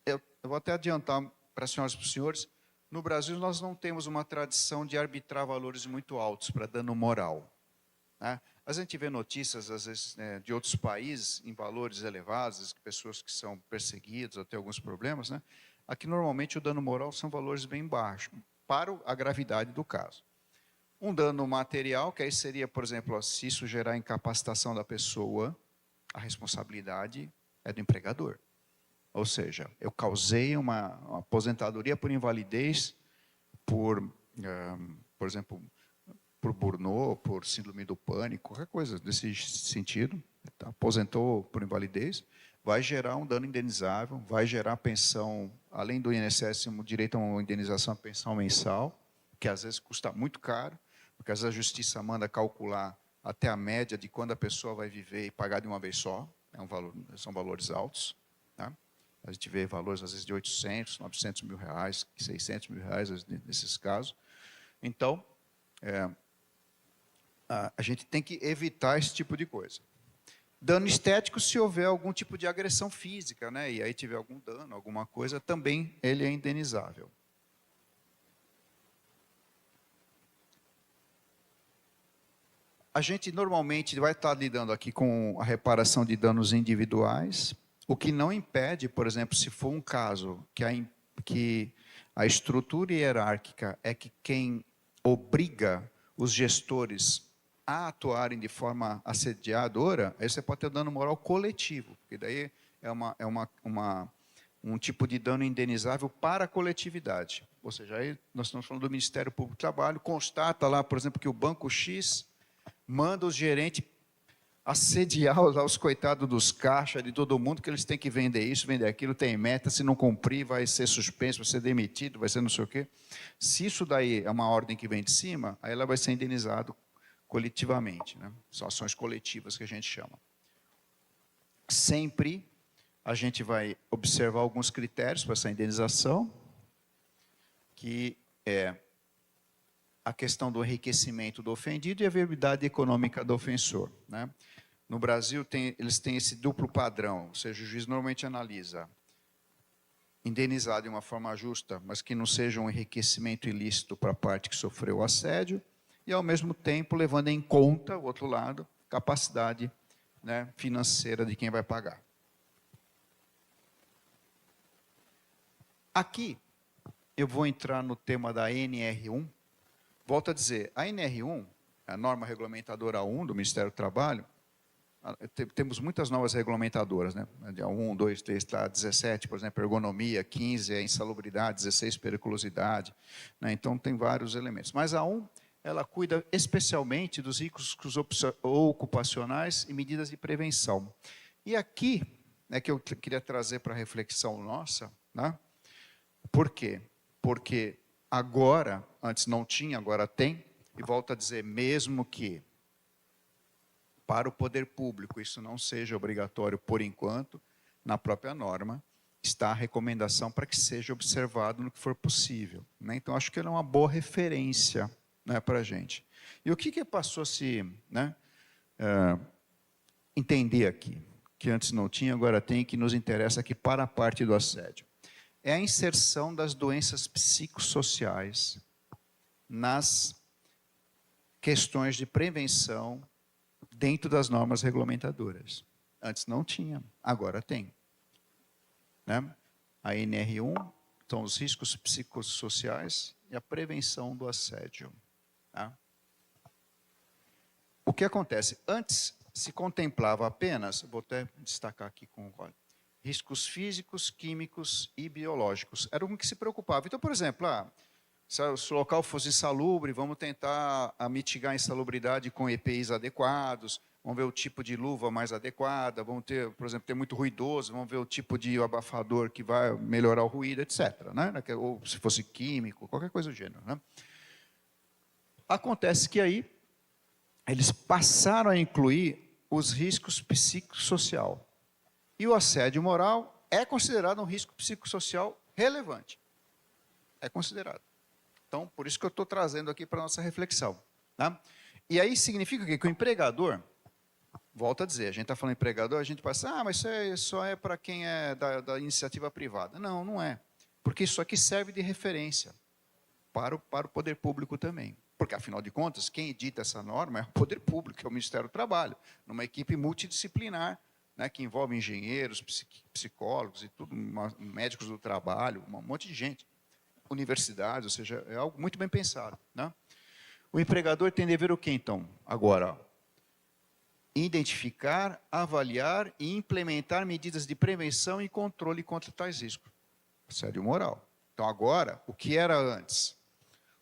Eu vou até adiantar para as senhoras e para os senhores, no Brasil nós não temos uma tradição de arbitrar valores muito altos para dano moral, né? A gente vê notícias, às vezes, né, de outros países em valores elevados, pessoas que são perseguidas ou têm alguns problemas, né? Aqui, normalmente, o dano moral são valores bem baixos, para a gravidade do caso. Um dano material, que aí seria, por exemplo, se isso gerar incapacitação da pessoa, a responsabilidade é do empregador. Ou seja, eu causei uma aposentadoria por invalidez, por exemplo, por burnout, por síndrome do pânico, qualquer coisa desse sentido, aposentou por invalidez, vai gerar um dano indenizável, vai gerar pensão, além do INSS, um direito a uma indenização, a pensão mensal, que às vezes custa muito caro, porque às vezes a justiça manda calcular até a média de quando a pessoa vai viver e pagar de uma vez só, são valores altos, tá? A gente vê valores às vezes de 800, 900 mil reais, 600 mil reais nesses casos. Então, a gente tem que evitar esse tipo de coisa. Dano estético, se houver algum tipo de agressão física, né, e aí tiver algum dano, alguma coisa, também ele é indenizável. A gente normalmente vai estar lidando aqui com a reparação de danos individuais, o que não impede, por exemplo, se for um caso que a estrutura hierárquica é que quem obriga os gestores a atuarem de forma assediadora, aí você pode ter dano moral coletivo, porque daí um tipo de dano indenizável para a coletividade. Ou seja, aí nós estamos falando do Ministério Público do Trabalho, constata lá, por exemplo, que o Banco X manda os gerentes assediar os coitados dos caixas, de todo mundo, que eles têm que vender isso, vender aquilo, tem meta, se não cumprir vai ser suspenso, vai ser demitido, vai ser não sei o quê. Se isso daí é uma ordem que vem de cima, aí ela vai ser indenizada coletivamente, né? São ações coletivas que a gente chama. Sempre a gente vai observar alguns critérios para essa indenização, que é a questão do enriquecimento do ofendido e a viabilidade econômica do ofensor, né? No Brasil, eles têm esse duplo padrão, ou seja, o juiz normalmente analisa indenizar de uma forma justa, mas que não seja um enriquecimento ilícito para a parte que sofreu o assédio, e, ao mesmo tempo, levando em conta, o outro lado, capacidade, né, financeira de quem vai pagar. Aqui, eu vou entrar no tema da NR1. Volto a dizer, a NR1, a norma regulamentadora 1 do Ministério do Trabalho, temos muitas novas regulamentadoras, né? 1, 2, 3, 17, por exemplo, ergonomia, 15 é insalubridade, 16 periculosidade, né? Então tem vários elementos. Mas a 1, ela cuida especialmente dos riscos ocupacionais e medidas de prevenção. E aqui é que eu queria trazer para a reflexão nossa, né? Por quê? Porque agora, antes não tinha, agora tem, e volto a dizer, mesmo que para o poder público isso não seja obrigatório por enquanto, na própria norma, está a recomendação para que seja observado no que for possível, né? Então, acho que ela é uma boa referência, né, para a gente. E o que passou a se, né, entender aqui, que antes não tinha, agora tem, que nos interessa aqui para a parte do assédio? É a inserção das doenças psicossociais nas questões de prevenção dentro das normas regulamentadoras. Antes não tinha, agora tem, né? A NR1, então os riscos psicossociais e a prevenção do assédio, tá? O que acontece? Antes se contemplava apenas, vou até destacar aqui com o riscos físicos, químicos e biológicos. Era o que se preocupava. Então, por exemplo, se o local fosse insalubre, vamos tentar mitigar a insalubridade com EPIs adequados, vamos ver o tipo de luva mais adequada, vamos ter, por exemplo, ter muito ruidoso, vamos ver o tipo de abafador que vai melhorar o ruído, etc., né? Ou se fosse químico, qualquer coisa do gênero, né? Acontece que aí eles passaram a incluir os riscos psicossocial. E o assédio moral é considerado um risco psicossocial relevante. É considerado. Então, por isso que eu estou trazendo aqui para a nossa reflexão, tá? E aí significa que o empregador, volto a dizer, a gente está falando empregador, a gente pensa, mas isso só é para quem é da iniciativa privada. Não, não é. Porque isso aqui serve de referência para o poder público também. Porque, afinal de contas, quem edita essa norma é o poder público, é o Ministério do Trabalho, numa equipe multidisciplinar, né, que envolve engenheiros, psicólogos e tudo, médicos do trabalho, um monte de gente. Universidades, ou seja, é algo muito bem pensado, né? O empregador tem dever o quê, então? Agora, identificar, avaliar e implementar medidas de prevenção e controle contra tais riscos. Assédio moral. Então, agora, o que era antes?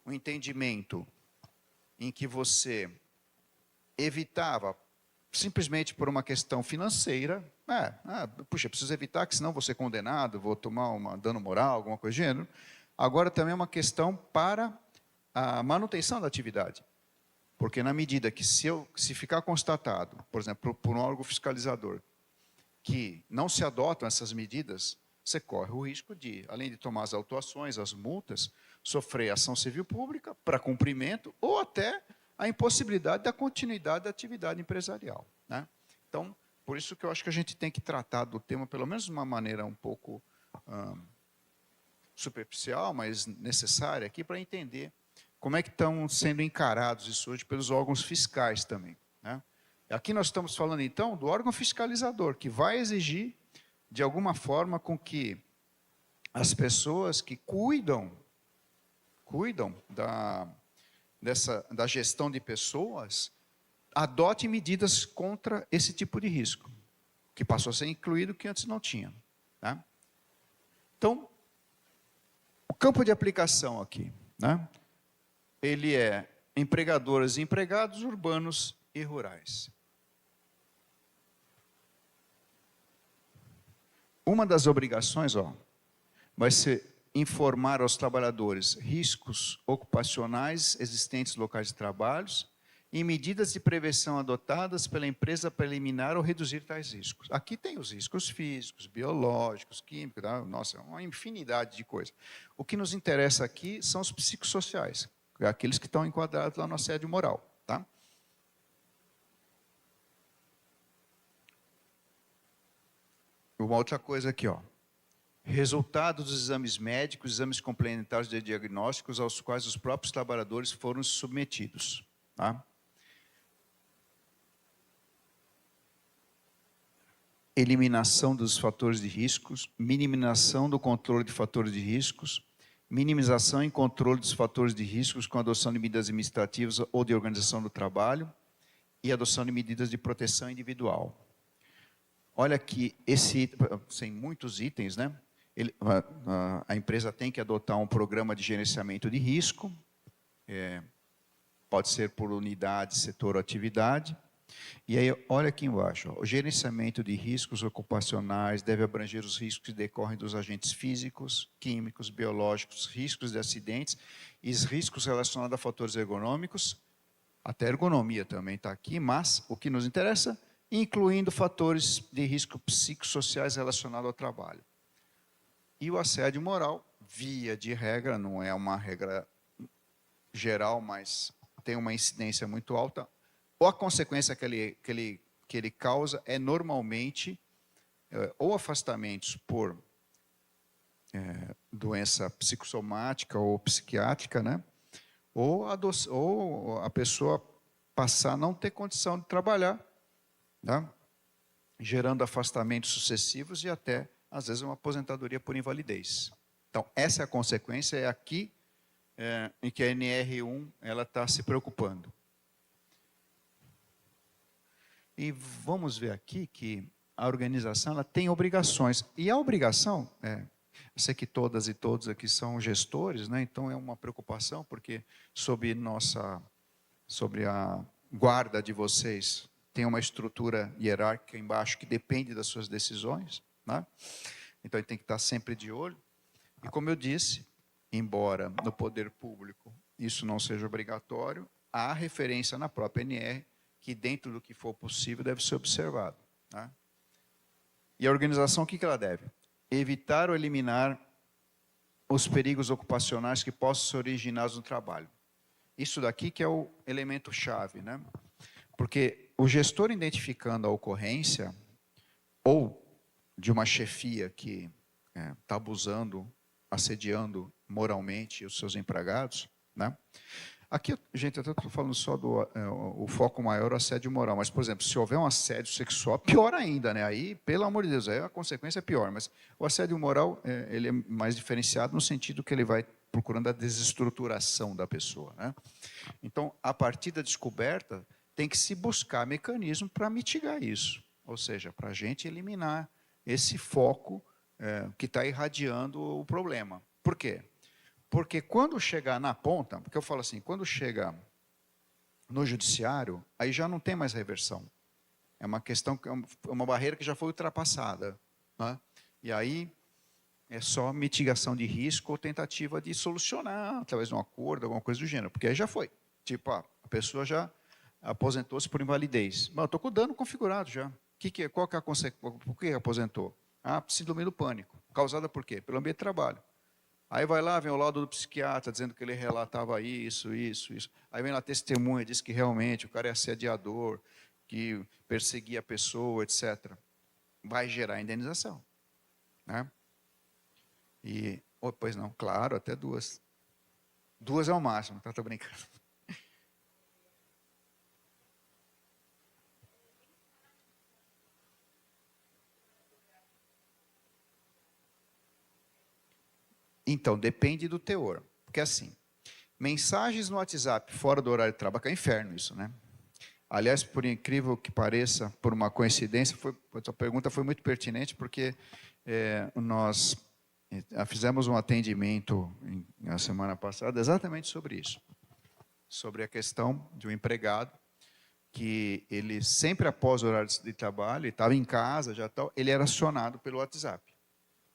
Um entendimento em que você evitava, simplesmente por uma questão financeira, puxa, preciso evitar que senão vou ser condenado, vou tomar um dano moral, alguma coisa do gênero. Agora também é uma questão para a manutenção da atividade. Porque na medida que se ficar constatado, por exemplo, por um órgão fiscalizador, que não se adotam essas medidas, você corre o risco de, além de tomar as autuações, as multas, sofrer ação civil pública para cumprimento ou até a impossibilidade da continuidade da atividade empresarial, né? Então, por isso que eu acho que a gente tem que tratar do tema, pelo menos de uma maneira um pouco superficial, mas necessária aqui, para entender como é que estão sendo encarados isso hoje pelos órgãos fiscais também, né? Aqui nós estamos falando, então, do órgão fiscalizador, que vai exigir, de alguma forma, com que as pessoas que cuidam da gestão de pessoas adotem medidas contra esse tipo de risco, que passou a ser incluído que antes não tinha, né? Então, o campo de aplicação aqui, né? Ele é empregadores e empregados urbanos e rurais. Uma das obrigações, vai ser informar aos trabalhadores riscos ocupacionais existentes em locais de trabalho e medidas de prevenção adotadas pela empresa para eliminar ou reduzir tais riscos. Aqui tem os riscos físicos, biológicos, químicos, nossa, uma infinidade de coisas. O que nos interessa aqui são os psicossociais, aqueles que estão enquadrados lá no assédio moral, tá? Uma outra coisa aqui, resultado dos exames médicos, exames complementares de diagnósticos aos quais os próprios trabalhadores foram submetidos, tá? Eliminação dos fatores de riscos, minimização do controle de fatores de riscos minimização e controle dos fatores de riscos com a adoção de medidas administrativas ou de organização do trabalho e adoção de medidas de proteção individual. Olha aqui, tem muitos itens, né? A empresa tem que adotar um programa de gerenciamento de risco, pode ser por unidade, setor ou atividade. E aí, olha aqui embaixo, ó, o gerenciamento de riscos ocupacionais deve abranger os riscos que decorrem dos agentes físicos, químicos, biológicos, riscos de acidentes e os riscos relacionados a fatores ergonômicos, até ergonomia também está aqui, mas o que nos interessa, incluindo fatores de risco psicossociais relacionados ao trabalho. E o assédio moral, via de regra, não é uma regra geral, mas tem uma incidência muito alta, ou a consequência que ele causa é normalmente ou afastamentos por doença psicossomática ou psiquiátrica, né? Ou a pessoa passar a não ter condição de trabalhar, tá? Gerando afastamentos sucessivos e até, às vezes, uma aposentadoria por invalidez. Então, essa é a consequência, é aqui em que a NR1 está se preocupando. E vamos ver aqui que a organização ela tem obrigações. E a obrigação, eu sei que todas e todos aqui são gestores, né? Então é uma preocupação, porque sobre a guarda de vocês tem uma estrutura hierárquica embaixo que depende das suas decisões, né? Então ele tem que estar sempre de olho. E como eu disse, embora no poder público isso não seja obrigatório, há referência na própria NR que dentro do que for possível deve ser observado, né? E a organização, o que ela deve? Evitar ou eliminar os perigos ocupacionais que possam ser originados no trabalho. Isso daqui que é o elemento chave, né? Porque o gestor identificando a ocorrência ou de uma chefia que está abusando, assediando moralmente os seus empregados, né? Aqui, gente, eu estou falando só do o foco maior, o assédio moral, mas, por exemplo, se houver um assédio sexual, pior ainda, né? Aí, pelo amor de Deus, aí a consequência é pior, mas o assédio moral, ele é mais diferenciado no sentido que ele vai procurando a desestruturação da pessoa, né? Então, a partir da descoberta, tem que se buscar mecanismo para mitigar isso, ou seja, para a gente eliminar esse foco que está irradiando o problema. Por quê? Porque quando chegar na ponta, porque eu falo assim, quando chega no judiciário, aí já não tem mais reversão. É uma questão, é uma barreira que já foi ultrapassada, né? E aí é só mitigação de risco ou tentativa de solucionar através de um acordo, alguma coisa do gênero, porque aí já foi. Tipo, a pessoa já aposentou-se por invalidez. Mas eu estou com o dano configurado já. Qual que é a consequência? Por que aposentou? Síndrome do pânico. Causada por quê? Pelo ambiente de trabalho. Aí vai lá, vem o laudo do psiquiatra, dizendo que ele relatava isso. Aí vem lá a testemunha, diz que realmente o cara é assediador, que perseguia a pessoa, etc. Vai gerar indenização, né? E, pois não, claro, até 2. 2 é o máximo, tá? Estou brincando. Então, depende do teor. Porque assim, mensagens no WhatsApp fora do horário de trabalho, que é um inferno isso, né? Aliás, por incrível que pareça, por uma coincidência, a sua pergunta foi muito pertinente, porque nós fizemos um atendimento na semana passada exatamente sobre isso. Sobre a questão de um empregado que ele sempre após o horário de trabalho, ele estava em casa, ele era acionado pelo WhatsApp.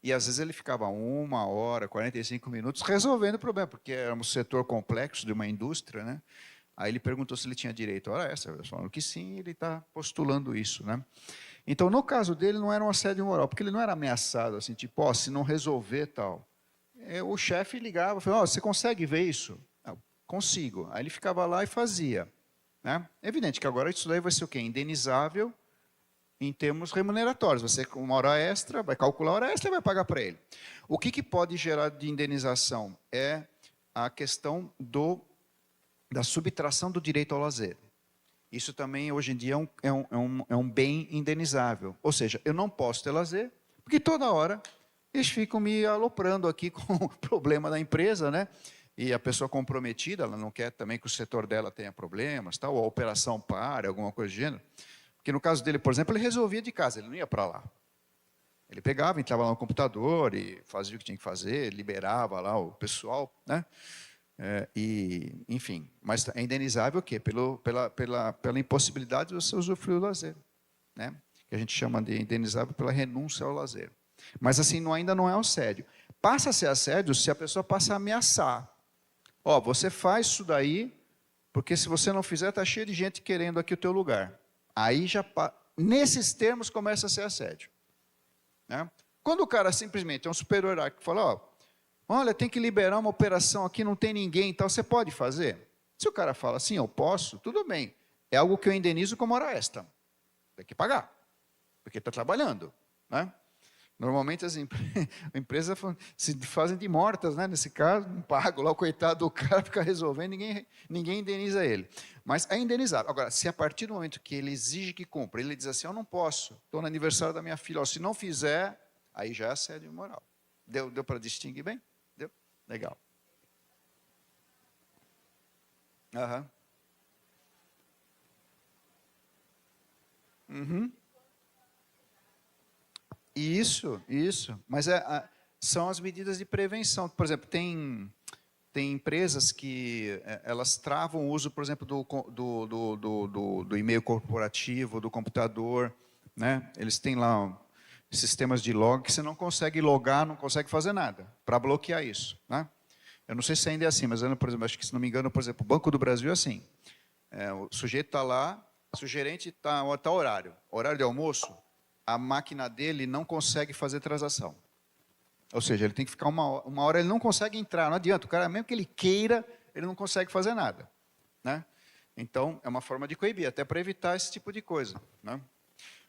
E às vezes ele ficava 1 hora, 45 minutos resolvendo o problema, porque era um setor complexo de uma indústria, né? Aí ele perguntou se ele tinha direito à hora extra. Eu falei que sim, ele está postulando isso, né? Então, no caso dele, não era um assédio moral, porque ele não era ameaçado, assim, tipo, se não resolver tal. O chefe ligava, falava, você consegue ver isso? Consigo. Aí ele ficava lá e fazia, né? É evidente que agora isso daí vai ser o quê? Indenizável em termos remuneratórios. Você, com uma hora extra, vai calcular a hora extra e vai pagar para ele. O que pode gerar de indenização? É a questão da subtração do direito ao lazer. Isso também, hoje em dia, é um bem indenizável. Ou seja, eu não posso ter lazer, porque toda hora eles ficam me aloprando aqui com o problema da empresa, né? E a pessoa comprometida, ela não quer também que o setor dela tenha problemas, tal, ou a operação pare, alguma coisa do gênero. Porque no caso dele, por exemplo, ele resolvia de casa, ele não ia para lá. Ele pegava, entrava lá no computador e fazia o que tinha que fazer, liberava lá o pessoal, né? Enfim, mas é indenizável o quê? Pela impossibilidade de você usufruir do lazer, né? Que a gente chama de indenizável pela renúncia ao lazer. Mas assim, ainda não é assédio. Passa a ser assédio se a pessoa passa a ameaçar. Ó, você faz isso daí, porque se você não fizer, está cheio de gente querendo aqui o teu lugar. Aí já, nesses termos, começa a ser assédio. Né? Quando o cara simplesmente é um superior que fala, ó, olha, tem que liberar uma operação aqui, não tem ninguém, então você pode fazer? Se o cara fala assim, eu posso, tudo bem. É algo que eu indenizo como hora extra. Tem que pagar, porque está trabalhando. Né? Normalmente as empresas se fazem de mortas, né? Nesse caso, não pagam lá, o coitado do cara fica resolvendo, ninguém indeniza ele. Mas é indenizado. Agora, se a partir do momento que ele exige que cumpra, ele diz assim, eu não posso, estou no aniversário da minha filha, ó, se não fizer, aí já é assédio moral. Deu para distinguir bem? Deu? Legal. Aham. Uhum. Isso. Mas são as medidas de prevenção. Por exemplo, tem empresas que elas travam o uso, por exemplo, do e-mail corporativo, do computador. Né? Eles têm lá sistemas de log que você não consegue logar, não consegue fazer nada, para bloquear isso. Né? Eu não sei se ainda é assim, mas, por exemplo, acho que, se não me engano, por exemplo, o Banco do Brasil é assim. O sujeito está lá, se o gerente está horário de almoço, a máquina dele não consegue fazer transação. Ou seja, ele tem que ficar uma hora, ele não consegue entrar, não adianta, o cara, mesmo que ele queira, ele não consegue fazer nada. Né? Então, é uma forma de coibir, até para evitar esse tipo de coisa. Né?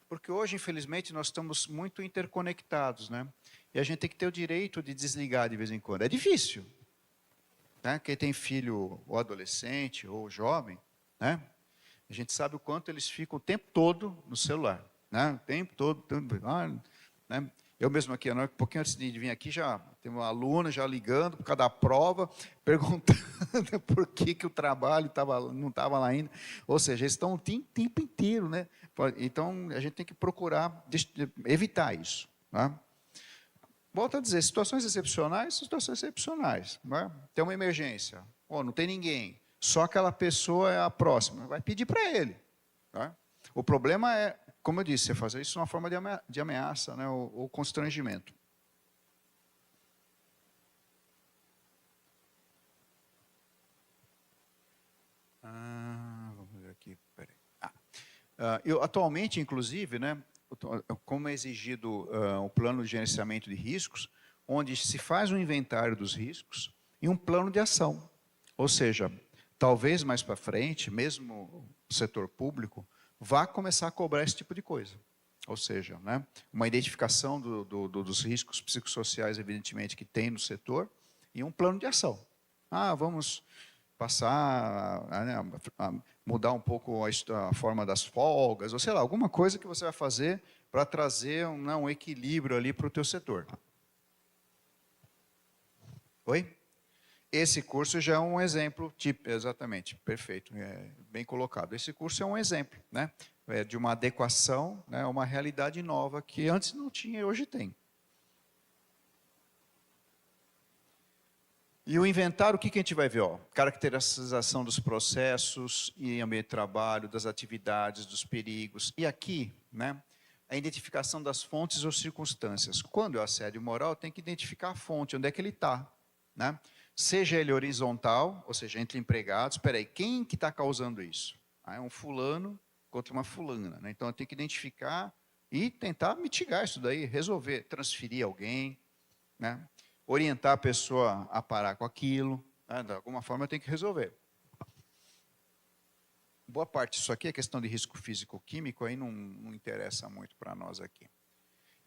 Porque hoje, infelizmente, nós estamos muito interconectados, né? E a gente tem que ter o direito de desligar de vez em quando. É difícil. Né? Quem tem filho ou adolescente ou jovem, né? A gente sabe o quanto eles ficam o tempo todo no celular. Né? O tempo todo. Né? Eu mesmo aqui, um pouquinho antes de vir aqui, já tem uma aluna já ligando por causa da prova, perguntando por que o trabalho não estava lá ainda. Ou seja, eles estão o tempo inteiro. Né? Então, a gente tem que procurar evitar isso. Né? Volto a dizer, situações excepcionais. Né? Tem uma emergência, não tem ninguém, só aquela pessoa é a próxima, vai pedir para ele. Né? O problema é, como eu disse, você fazer isso de uma forma de ameaça, né, ou constrangimento. Vamos ver aqui, peraí. Atualmente, inclusive, né, como é exigido o plano de gerenciamento de riscos, onde se faz um inventário dos riscos e um plano de ação. Ou seja, talvez mais para frente, mesmo o setor público, vá começar a cobrar esse tipo de coisa. Ou seja, né, uma identificação dos riscos psicossociais, evidentemente, que tem no setor, e um plano de ação. Vamos passar a mudar um pouco a forma das folgas, ou sei lá, alguma coisa que você vai fazer para trazer um equilíbrio ali para o teu setor. Oi? Esse curso já é um exemplo, exatamente, perfeito, bem colocado. Esse curso é um exemplo, né, de uma adequação, né, uma realidade nova que antes não tinha e hoje tem. E o inventário, o que a gente vai ver? Caracterização dos processos e ambiente de trabalho, das atividades, dos perigos. E aqui, né, a identificação das fontes ou circunstâncias. Quando é assédio moral, tem que identificar a fonte, onde é que ele está. Né? Seja ele horizontal, ou seja, entre empregados. Espera aí, quem que está causando isso? É um fulano contra uma fulana. Né? Então, eu tenho que identificar e tentar mitigar isso daí, resolver, transferir alguém, né? Orientar a pessoa a parar com aquilo, né? De alguma forma eu tenho que resolver. Boa parte disso aqui é questão de risco físico-químico, aí não interessa muito para nós aqui.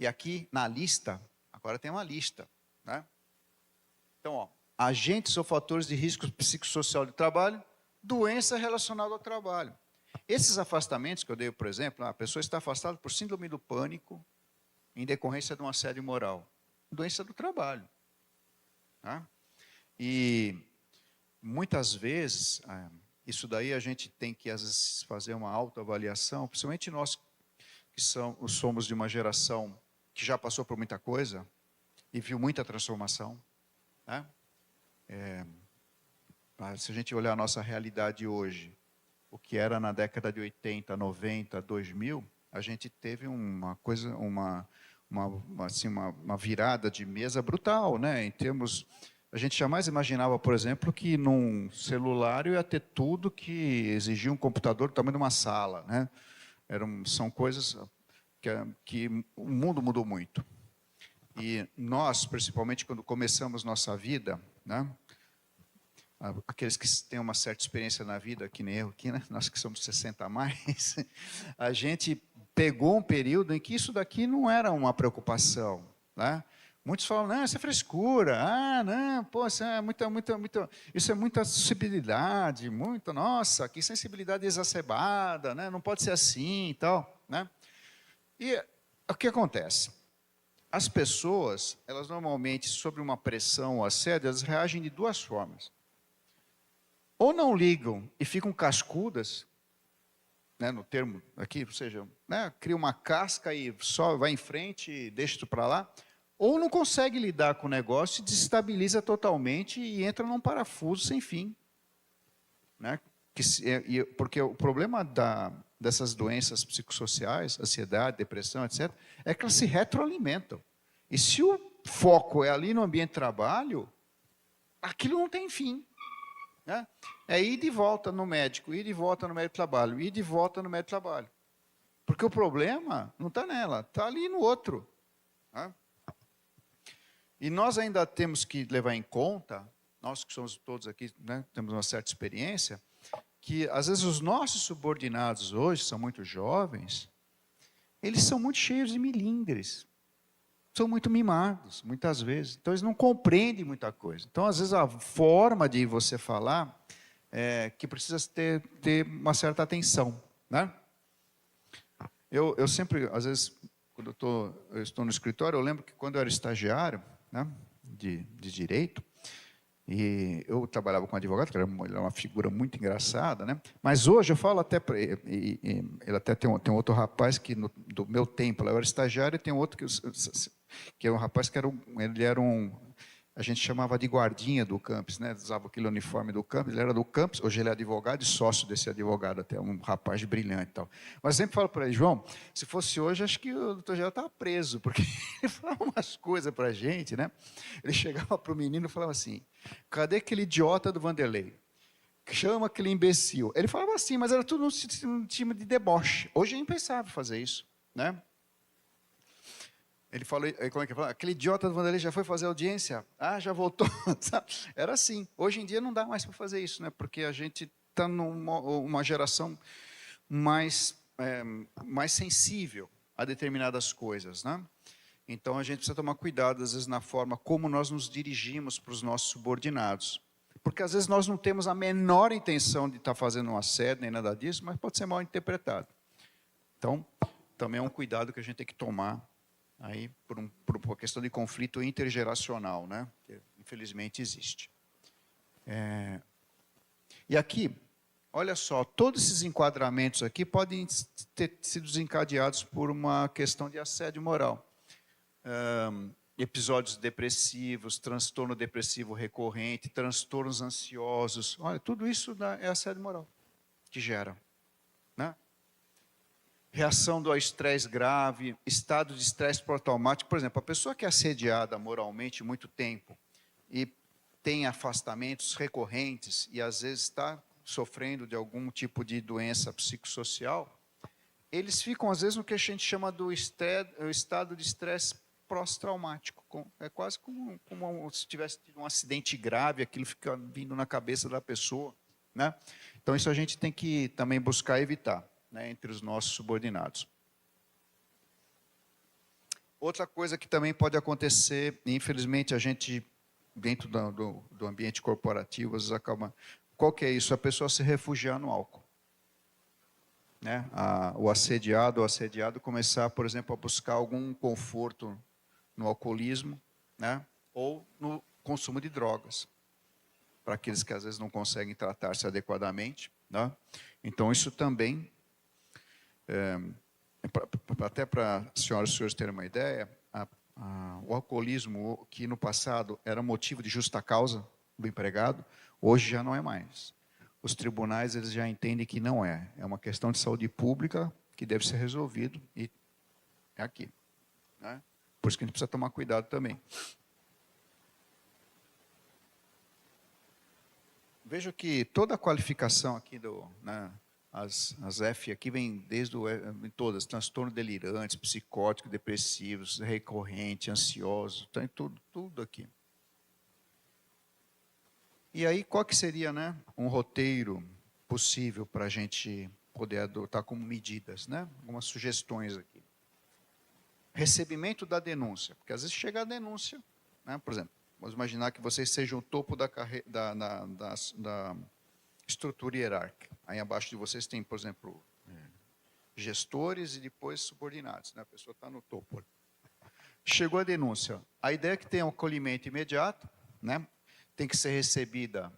E aqui na lista, agora tem uma lista. Né? Então, agentes ou fatores de risco psicossocial de trabalho, doença relacionada ao trabalho. Esses afastamentos que eu dei, por exemplo, a pessoa está afastada por síndrome do pânico em decorrência de um assédio moral. doença do trabalho. Tá? E muitas vezes, isso daí a gente tem que, às vezes, fazer uma autoavaliação, principalmente nós que somos de uma geração que já passou por muita coisa e viu muita transformação. Né? Se a gente olhar a nossa realidade hoje, o que era na década de 80, 90, 2000, a gente teve uma coisa, uma virada de mesa brutal, né? Em termos, a gente jamais imaginava, por exemplo, que num celular ia ter tudo que exigia um computador do tamanho de uma sala, né? São coisas que o mundo mudou muito. E nós, principalmente quando começamos nossa vida, né? Aqueles que têm uma certa experiência na vida, que nem eu aqui, né? Nós que somos 60 a mais, a gente pegou um período em que isso daqui não era uma preocupação. Né? Muitos falam, não, isso é frescura, não, pô, isso é muita sensibilidade, nossa, que sensibilidade exacerbada, né? Não pode ser assim e tal. Né? E o que acontece? As pessoas, elas normalmente, sob uma pressão ou assédio, elas reagem de duas formas. Ou não ligam e ficam cascudas, né, no termo aqui, ou seja, né, cria uma casca e só vai em frente e deixa isso para lá, ou não consegue lidar com o negócio e desestabiliza totalmente e entra num parafuso sem fim. Né? Porque o problema dessas doenças psicossociais, ansiedade, depressão, etc., é que elas se retroalimentam. E se o foco é ali no ambiente de trabalho, aquilo não tem fim. Né? É ir de volta no médico, ir de volta no médico de trabalho, ir de volta no médico de trabalho. Porque o problema não está nela, está ali no outro. Né? E nós ainda temos que levar em conta, nós que somos todos aqui, né, temos uma certa experiência, que às vezes os nossos subordinados hoje, são muito jovens, eles são muito cheios de melindres. São muito mimados, muitas vezes. Então, eles não compreendem muita coisa. Então, às vezes, a forma de você falar é que precisa ter uma certa atenção. Né? Eu sempre, às vezes, quando eu estou no escritório, eu lembro que quando eu era estagiário, né, de direito, e eu trabalhava com um advogado, que era uma figura muito engraçada, né? Mas hoje eu falo até para ele, ele até tem outro rapaz que do meu tempo, eu era estagiário, e tem outro que é um rapaz que ele era a gente chamava de guardinha do campus, né? Usava aquele uniforme do campus, ele era do campus, hoje ele é advogado e sócio desse advogado, até um rapaz brilhante e tal. Mas sempre falo para ele, João, se fosse hoje, acho que o doutor Geraldo estava preso, porque ele falava umas coisas para a gente, né? Ele chegava para o menino e falava assim, cadê aquele idiota do Vanderlei? Chama aquele imbecil. Ele falava assim, mas era tudo um time de deboche. Hoje é impensável fazer isso, né? Ele falou, como é que fala? Aquele idiota do Vanderlei já foi fazer audiência? Ah, já voltou. Era assim. Hoje em dia não dá mais para fazer isso, né? Porque a gente está numa geração mais sensível a determinadas coisas, né? Então a gente precisa tomar cuidado, às vezes, na forma como nós nos dirigimos para os nossos subordinados. Porque às vezes nós não temos a menor intenção de estar fazendo um assédio, nem nada disso, mas pode ser mal interpretado. Então, também é um cuidado que a gente tem que tomar aí por uma questão de conflito intergeracional, né? Que infelizmente existe. E aqui, olha só, todos esses enquadramentos aqui podem ter sido desencadeados por uma questão de assédio moral. Episódios depressivos, transtorno depressivo recorrente, transtornos ansiosos, olha, tudo isso é assédio moral que gera, né? Reação do estresse grave, estado de estresse pós-traumático. Por exemplo, a pessoa que é assediada moralmente muito tempo e tem afastamentos recorrentes e às vezes está sofrendo de algum tipo de doença psicossocial, eles ficam às vezes no que a gente chama do estado de estresse pós-traumático. É quase como se tivesse tido um acidente grave, aquilo fica vindo na cabeça da pessoa. Né? Então isso a gente tem que também buscar evitar. Né, entre os nossos subordinados. Outra coisa que também pode acontecer, infelizmente a gente, dentro do ambiente corporativo, às vezes acaba... Qual que é isso? A pessoa se refugiar no álcool. Né? O assediado começar, por exemplo, a buscar algum conforto no alcoolismo, né? Ou no consumo de drogas, para aqueles que às vezes não conseguem tratar-se adequadamente, né? Então, isso também, até para as senhoras e senhores terem uma ideia, o alcoolismo, que no passado era motivo de justa causa do empregado, hoje já não é mais. Os tribunais eles já entendem que não é. É uma questão de saúde pública que deve ser resolvido e é aqui, né? Por isso que a gente precisa tomar cuidado também. Vejo que toda a qualificação aqui né, as F aqui vem desde em todas, transtorno delirante, psicótico, depressivos, recorrente, ansioso, tem tudo aqui. E aí, qual que seria, né, um roteiro possível para a gente poder adotar como medidas, né? Algumas sugestões aqui. Recebimento da denúncia, porque às vezes chega a denúncia, né? Por exemplo, vamos imaginar que vocês sejam o topo da estrutura hierárquica. Aí abaixo de vocês tem, por exemplo, gestores e depois subordinados, né? A pessoa está no topo. Chegou a denúncia. A ideia é que tenha um acolhimento imediato, né? Tem que ser recebida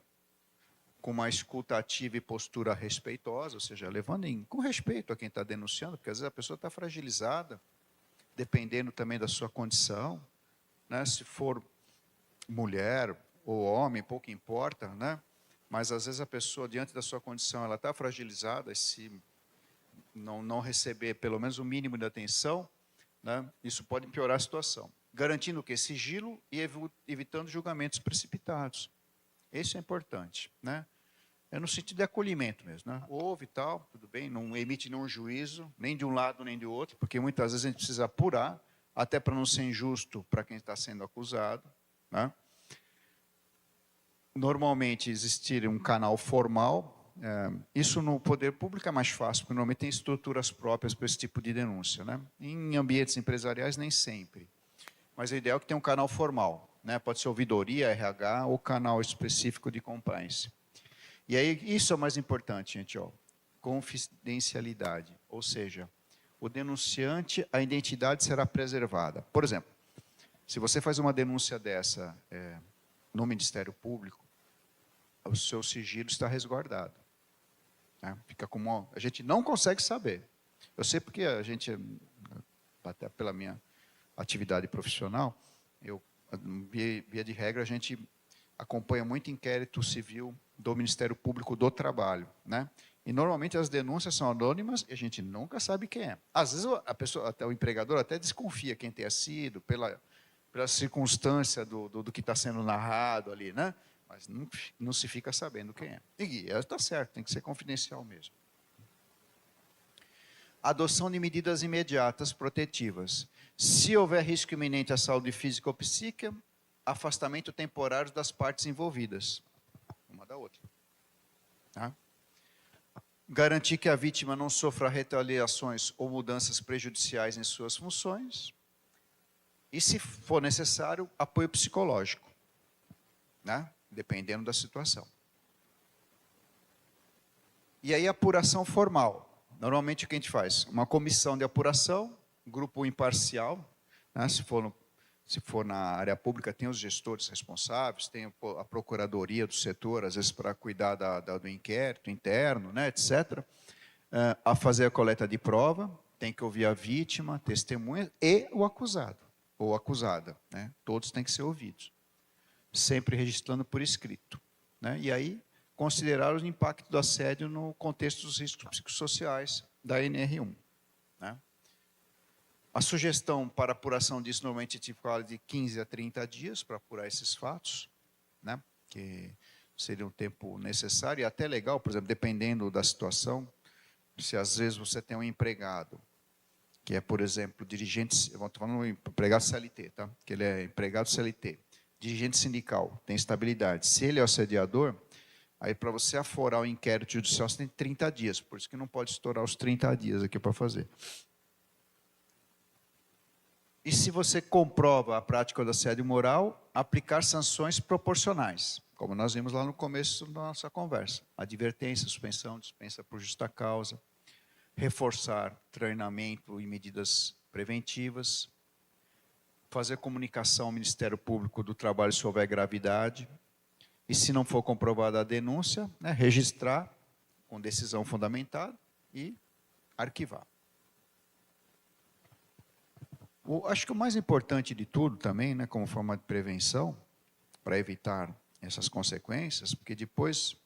com uma escuta ativa e postura respeitosa, ou seja, levando com respeito a quem está denunciando, porque às vezes a pessoa está fragilizada, dependendo também da sua condição, né? Se for mulher ou homem, pouco importa, né? Mas às vezes a pessoa, diante da sua condição, ela está fragilizada, e se não receber pelo menos o mínimo de atenção, né? Isso pode piorar a situação. Garantindo o quê? Sigilo e evitando julgamentos precipitados. Isso é importante, né? É no sentido de acolhimento mesmo, né? Ouve e tal, tudo bem, não emite nenhum juízo, nem de um lado nem do outro, porque muitas vezes a gente precisa apurar, até para não ser injusto para quem está sendo acusado, né? Normalmente existir um canal formal, isso no poder público é mais fácil, porque normalmente tem estruturas próprias para esse tipo de denúncia, né? Em ambientes empresariais nem sempre. Mas o ideal é que tenha um canal formal, né? Pode ser ouvidoria, RH ou canal específico de compliance. E aí, isso é o mais importante, gente, ó, confidencialidade, ou seja, o denunciante, a identidade será preservada. Por exemplo, se você faz uma denúncia dessa no Ministério Público, o seu sigilo está resguardado, né? Fica como a gente não consegue saber. Eu sei porque a gente, até pela minha atividade profissional, via de regra, a gente acompanha muito inquérito civil do Ministério Público do Trabalho, né? E normalmente as denúncias são anônimas e a gente nunca sabe quem é. Às vezes a pessoa, até o empregador até desconfia quem tenha sido pela circunstância do que está sendo narrado ali, né? Mas não se fica sabendo quem é. E está certo, tem que ser confidencial mesmo. Adoção de medidas imediatas protetivas. Se houver risco iminente à saúde física ou psíquica, afastamento temporário das partes envolvidas, uma da outra. Tá? Garantir que a vítima não sofra retaliações ou mudanças prejudiciais em suas funções. E, se for necessário, apoio psicológico, né? Dependendo da situação. E aí, apuração formal. Normalmente, o que a gente faz? Uma comissão de apuração, grupo imparcial, né? Se for na área pública, tem os gestores responsáveis, tem a procuradoria do setor, às vezes para cuidar do inquérito interno, né, etc. A fazer a coleta de prova, tem que ouvir a vítima, testemunha e o acusado, ou acusada, né? Todos têm que ser ouvidos. Sempre registrando por escrito, né? E aí, considerar o impacto do assédio no contexto dos riscos psicossociais da NR1. Né? A sugestão para apuração disso normalmente é tipo de 15 a 30 dias para apurar esses fatos, né? Que seria um tempo necessário e até legal, por exemplo, dependendo da situação, se às vezes você tem um empregado, que é, por exemplo, dirigente, eu estou falando empregado CLT, tá? Que ele é empregado CLT, dirigente sindical, tem estabilidade. Se ele é assediador, aí para você aforar o inquérito judicial, você tem 30 dias, por isso que não pode estourar os 30 dias aqui para fazer. E se você comprova a prática do assédio moral, aplicar sanções proporcionais, como nós vimos lá no começo da nossa conversa. Advertência, suspensão, dispensa por justa causa, reforçar treinamento e medidas preventivas, fazer comunicação ao Ministério Público do Trabalho se houver gravidade, e se não for comprovada a denúncia, né, registrar com decisão fundamentada e arquivar. Acho que o mais importante de tudo também, né, como forma de prevenção, para evitar essas consequências, porque depois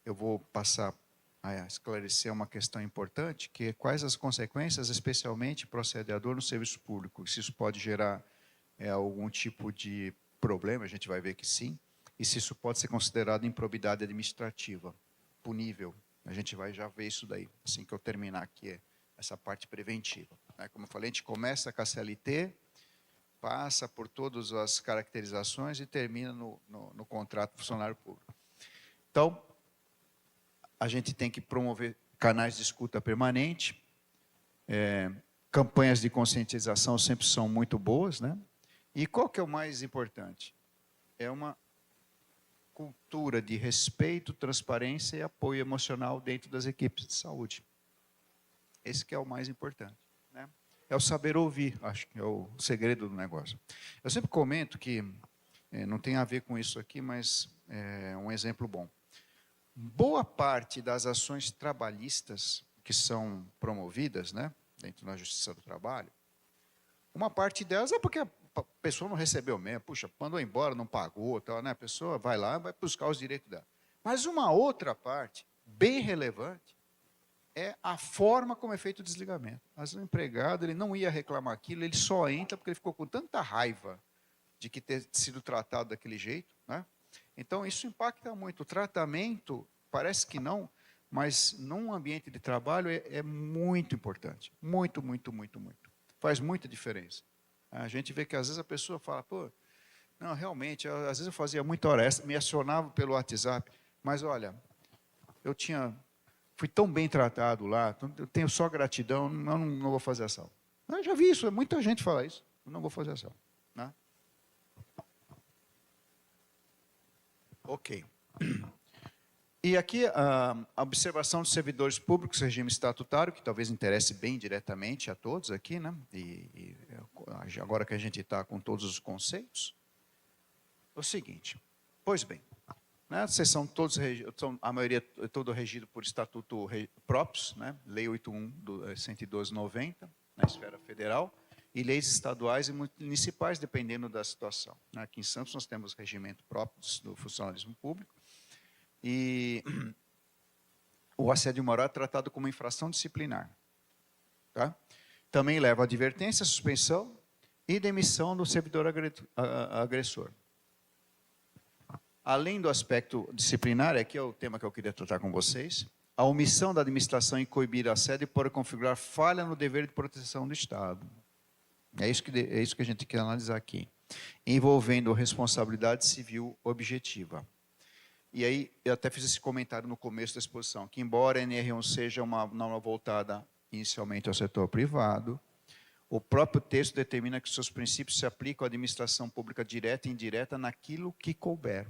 eu vou passar a esclarecer uma questão importante, que é quais as consequências, especialmente para o assediador no serviço público, se isso pode gerar algum tipo de problema, a gente vai ver que sim, e se isso pode ser considerado improbidade administrativa, punível. A gente vai já ver isso daí, assim que eu terminar aqui essa parte preventiva. Como eu falei, a gente começa com a CLT, passa por todas as caracterizações e termina no contrato funcionário público. Então, a gente tem que promover canais de escuta permanente, campanhas de conscientização sempre são muito boas, né? E qual que é o mais importante? É uma cultura de respeito, transparência e apoio emocional dentro das equipes de saúde. Esse que é o mais importante, né? É o saber ouvir, acho que é o segredo do negócio. Eu sempre comento que, não tem a ver com isso aqui, mas é um exemplo bom. Boa parte das ações trabalhistas que são promovidas, né, dentro da Justiça do Trabalho, uma parte delas é porque a pessoa não recebeu mesmo, puxa, mandou embora, não pagou, tal, né? A pessoa vai lá, vai buscar os direitos dela. Mas uma outra parte, bem relevante, é a forma como é feito o desligamento. Mas o empregado, ele não ia reclamar aquilo, ele só entra porque ele ficou com tanta raiva de que ter sido tratado daquele jeito, né? Então, isso impacta muito. O tratamento, parece que não, mas num ambiente de trabalho é muito importante. Muito, muito, muito, muito. Faz muita diferença. A gente vê que às vezes a pessoa fala, pô, não, realmente, às vezes eu fazia muita hora extra, me acionava pelo WhatsApp, mas olha, fui tão bem tratado lá, eu tenho só gratidão, não vou fazer ação. Eu já vi isso, muita gente fala isso, eu não vou fazer ação. Né? Ok. E aqui a observação dos servidores públicos, regime estatutário, que talvez interesse bem diretamente a todos aqui, né? E agora que a gente está com todos os conceitos, é o seguinte, pois bem, né, vocês são todos, a maioria é todo regido por estatuto próprios, né? Lei 81/112/90, na esfera federal, e leis estaduais e municipais, dependendo da situação. Aqui em Santos nós temos regimento próprio do funcionalismo público, e o assédio moral é tratado como infração disciplinar. Tá? Também leva a advertência, suspensão e demissão do servidor agressor. Além do aspecto disciplinar, aqui é o tema que eu queria tratar com vocês, a omissão da administração em coibir assédio pode configurar falha no dever de proteção do Estado. É isso que a gente quer analisar aqui. Envolvendo responsabilidade civil objetiva. E aí, eu até fiz esse comentário no começo da exposição, que embora a NR1 seja uma norma voltada inicialmente ao setor privado, o próprio texto determina que seus princípios se aplicam à administração pública direta e indireta naquilo que couber.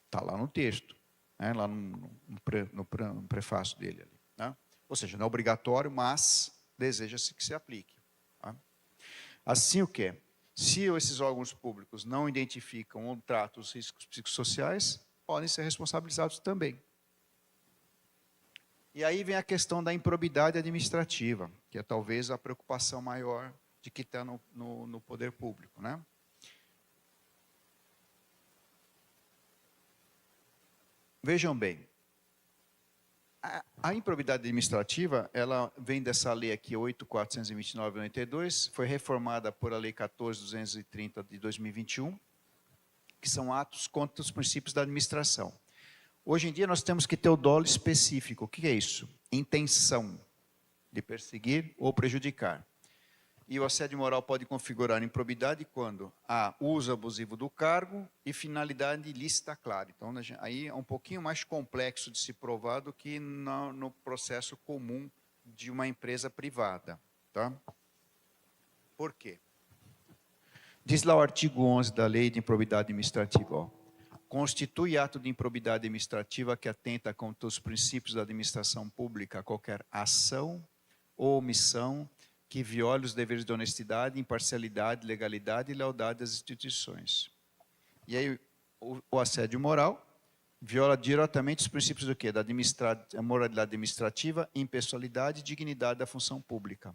Está lá no texto, né, lá no prefácio dele. Ali, né? Ou seja, não é obrigatório, mas deseja-se que se aplique. Tá? Assim o quê? Se esses órgãos públicos não identificam ou tratam os riscos psicossociais, podem ser responsabilizados também. E aí vem a questão da improbidade administrativa, que é talvez a preocupação maior de quem está no poder público, né? Vejam bem, a improbidade administrativa, ela vem dessa lei aqui, 8.429/92, foi reformada por a lei 14.230 de 2021, que são atos contra os princípios da administração. Hoje em dia nós temos que ter o dolo específico. O que é isso? Intenção de perseguir ou prejudicar. E o assédio moral pode configurar improbidade quando há uso abusivo do cargo e finalidade ilícita clara. Então, aí é um pouquinho mais complexo de se provar do que no processo comum de uma empresa privada. Tá? Por quê? Diz lá o artigo 11 da Lei de Improbidade Administrativa, ó, constitui ato de improbidade administrativa que atenta contra os princípios da administração pública qualquer ação ou omissão que viole os deveres de honestidade, imparcialidade, legalidade e lealdade às instituições. E aí, o assédio moral viola diretamente os princípios do quê? Da moralidade administrativa, impessoalidade e dignidade da função pública.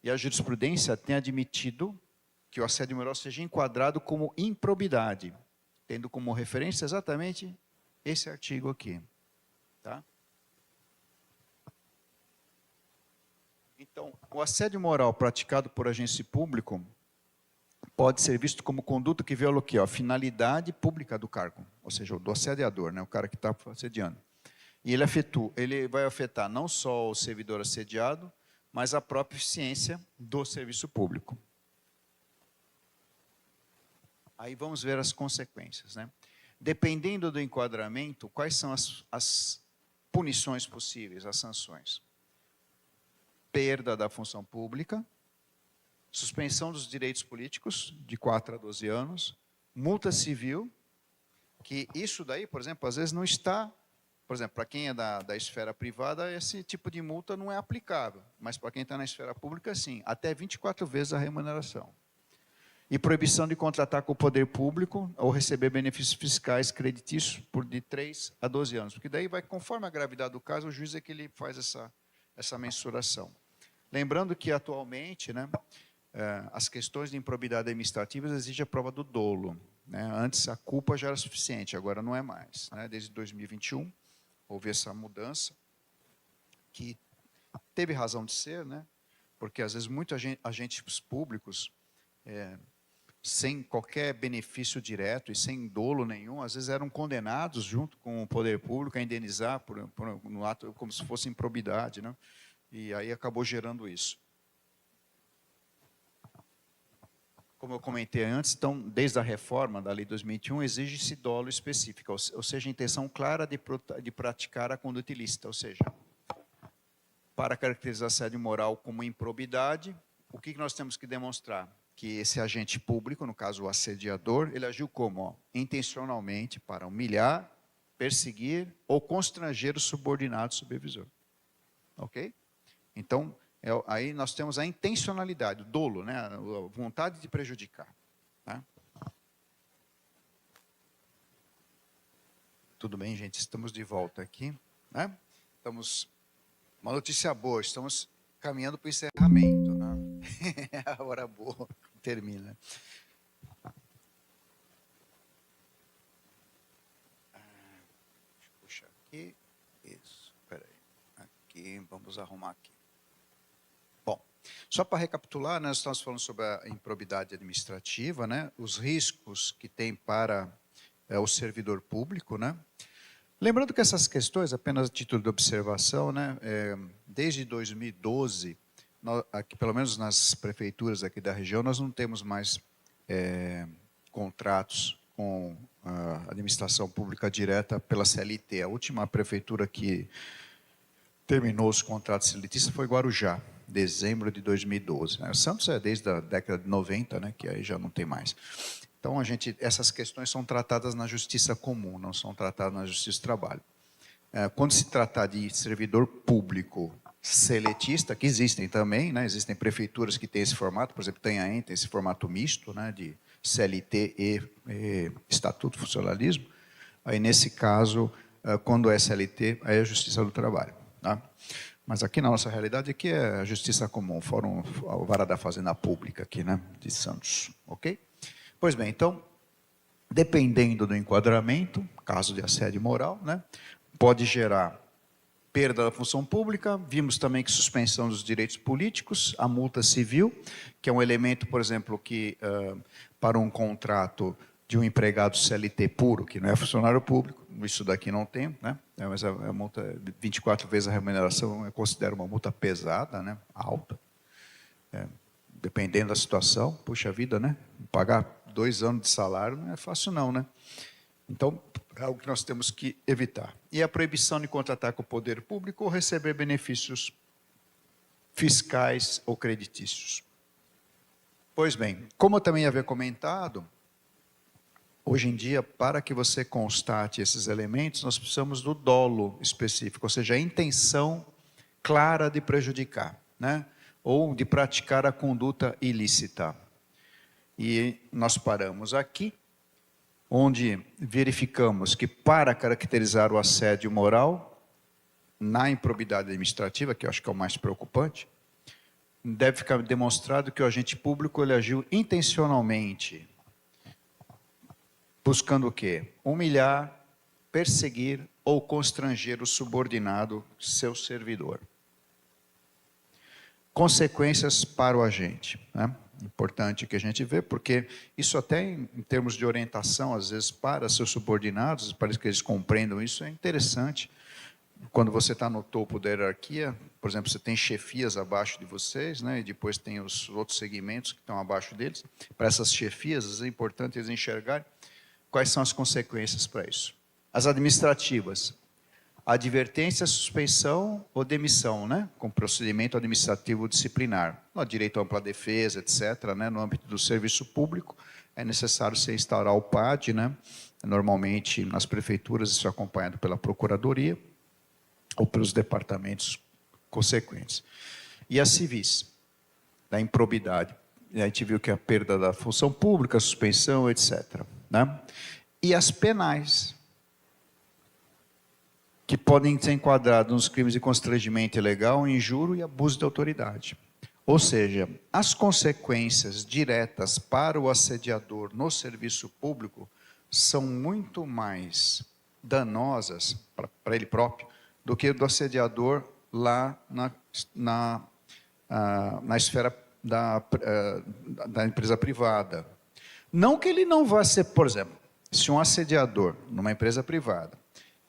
E a jurisprudência tem admitido que o assédio moral seja enquadrado como improbidade, tendo como referência exatamente esse artigo aqui. Tá? Então, o assédio moral praticado por agente público pode ser visto como conduta que viola o quê? A finalidade pública do cargo, ou seja, do assediador, né? O cara que está assediando. E ele vai afetar não só o servidor assediado, mas a própria eficiência do serviço público. Aí vamos ver as consequências, né? Dependendo do enquadramento, quais são as punições possíveis, as sanções? Perda da função pública, suspensão dos direitos políticos, de 4 a 12 anos, multa civil, que isso daí, por exemplo, às vezes não está, por exemplo, para quem é da esfera privada, esse tipo de multa não é aplicável, mas para quem está na esfera pública, sim, até 24 vezes a remuneração. E proibição de contratar com o poder público ou receber benefícios fiscais creditícios por de 3 a 12 anos, porque daí vai, conforme a gravidade do caso, o juiz é que ele faz essa mensuração. Lembrando que, atualmente, né, as questões de improbidade administrativa exigem a prova do dolo. Né? Antes, a culpa já era suficiente, agora não é mais. Né? Desde 2021, houve essa mudança, que teve razão de ser, né? Porque, às vezes, muitos agentes públicos, sem qualquer benefício direto e sem dolo nenhum, às vezes eram condenados, junto com o poder público, a indenizar no ato, como se fosse improbidade. Né? E aí acabou gerando isso. Como eu comentei antes, então, desde a reforma da Lei 2021, exige-se dolo específico, ou seja, a intenção clara de praticar a conduta ilícita, ou seja, para caracterizar assédio moral como improbidade, o que nós temos que demonstrar? Que esse agente público, no caso o assediador, ele agiu como? Intencionalmente para humilhar, perseguir ou constranger o subordinado supervisor. Ok? Então, aí nós temos a intencionalidade, o dolo, né? A vontade de prejudicar. Tá? Tudo bem, gente? Estamos de volta aqui. Né? Uma notícia boa, estamos caminhando para o encerramento. Né? A hora boa, termina. Deixa eu puxar aqui. Isso, espera aí. Aqui, vamos arrumar aqui. Bom, só para recapitular, nós estamos falando sobre a improbidade administrativa, né? Os riscos que tem para o servidor público, né? Lembrando que essas questões, apenas a título de observação, né? Desde 2012, aqui, pelo menos nas prefeituras aqui da região, nós não temos mais contratos com a administração pública direta pela CLT. A última prefeitura que terminou os contratos CLTistas foi Guarujá, dezembro de 2012. Né? Santos é desde a década de 90, né, que aí já não tem mais. Então, essas questões são tratadas na justiça comum, não são tratadas na justiça do trabalho. Quando se tratar de servidor público seletista, que existem também, né, existem prefeituras que têm esse formato, por exemplo, Itanhaém tem esse formato misto, né, de CLT e Estatuto do Funcionalismo. Aí, nesse caso, quando é CLT, aí é a justiça do trabalho. Tá? Mas aqui na nossa realidade, aqui é a justiça comum, Fórum Vara da Fazenda Pública aqui, né, de Santos, ok? Pois bem, então, dependendo do enquadramento, caso de assédio moral, né, pode gerar perda da função pública, vimos também que suspensão dos direitos políticos, a multa civil, que é um elemento, por exemplo, que para um contrato de um empregado CLT puro, que não é funcionário público, isso daqui não tem, né? Mas a multa, 24 vezes a remuneração, eu considero uma multa pesada, né? Alta, dependendo da situação, puxa vida, né? Pagar 2 anos de salário não é fácil não, né? Então, é algo que nós temos que evitar. E a proibição de contratar com o poder público ou receber benefícios fiscais ou creditícios. Pois bem, como eu também havia comentado, hoje em dia, para que você constate esses elementos, nós precisamos do dolo específico, ou seja, a intenção clara de prejudicar. Né? ou de praticar a conduta ilícita. E nós paramos aqui, onde verificamos que para caracterizar o assédio moral, na improbidade administrativa, que eu acho que é o mais preocupante, deve ficar demonstrado que o agente público ele agiu intencionalmente, buscando o quê? Humilhar, perseguir ou constranger o subordinado, seu servidor. Consequências para o agente, né? Importante que a gente vê, porque isso até em termos de orientação, às vezes, para seus subordinados, parece que eles compreendam isso, é interessante. Quando você está no topo da hierarquia, por exemplo, você tem chefias abaixo de vocês, né, e depois tem os outros segmentos que estão abaixo deles. Para essas chefias, é importante eles enxergarem quais são as consequências para isso. As administrativas, advertência, suspensão ou demissão, né, com procedimento administrativo disciplinar. No direito à ampla defesa, etc., né, no âmbito do serviço público, é necessário se instaurar o PAD, né, normalmente nas prefeituras isso é acompanhado pela procuradoria, ou pelos departamentos consequentes. E as civis, da improbidade. A gente viu que a perda da função pública, a suspensão, etc. Né? E as penais, que podem ser enquadradas nos crimes de constrangimento ilegal, injúrio e abuso de autoridade. Ou seja, as consequências diretas para o assediador no serviço público são muito mais danosas para ele próprio do que do assediador lá na esfera da empresa privada. Não que ele não vá ser, por exemplo, se um assediador numa empresa privada,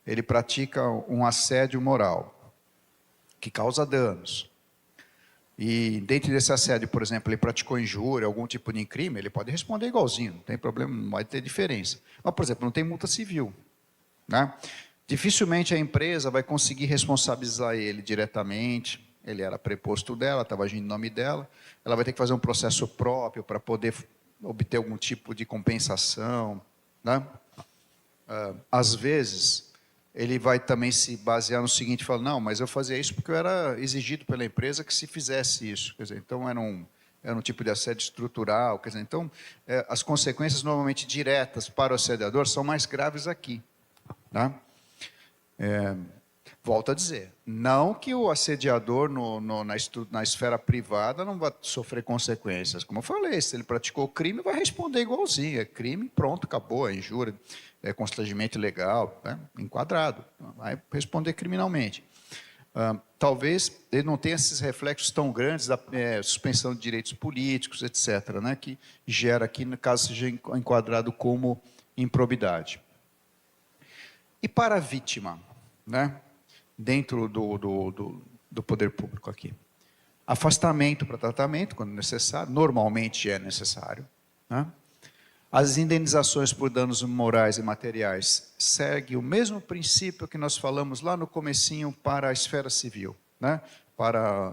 ele pratica um assédio moral que causa danos, e dentro desse assédio, por exemplo, ele praticou injúria, algum tipo de crime, ele pode responder igualzinho, não tem problema, não vai ter diferença. Mas, por exemplo, não tem multa civil, né? Dificilmente a empresa vai conseguir responsabilizar ele diretamente, ele era preposto dela, estava agindo em nome dela, ela vai ter que fazer um processo próprio para poder obter algum tipo de compensação, né? Às vezes, ele vai também se basear no seguinte, fala, não, mas eu fazia isso porque eu era exigido pela empresa que se fizesse isso, quer dizer, então era um tipo de assédio estrutural, quer dizer, então, as consequências normalmente diretas para o assediador são mais graves aqui, tá? Volto a dizer, não que o assediador na esfera privada não vai sofrer consequências. Como eu falei, se ele praticou crime, vai responder igualzinho. É crime, pronto, acabou, é injúria, é constrangimento ilegal, né, enquadrado. Vai responder criminalmente. Talvez ele não tenha esses reflexos tão grandes da suspensão de direitos políticos, etc., né, que gera aqui, no caso, seja enquadrado como improbidade. E para a vítima, né, dentro do poder público aqui? Afastamento para tratamento, quando necessário, normalmente é necessário. Né? As indenizações por danos morais e materiais seguem o mesmo princípio que nós falamos lá no comecinho para a esfera civil, né? Para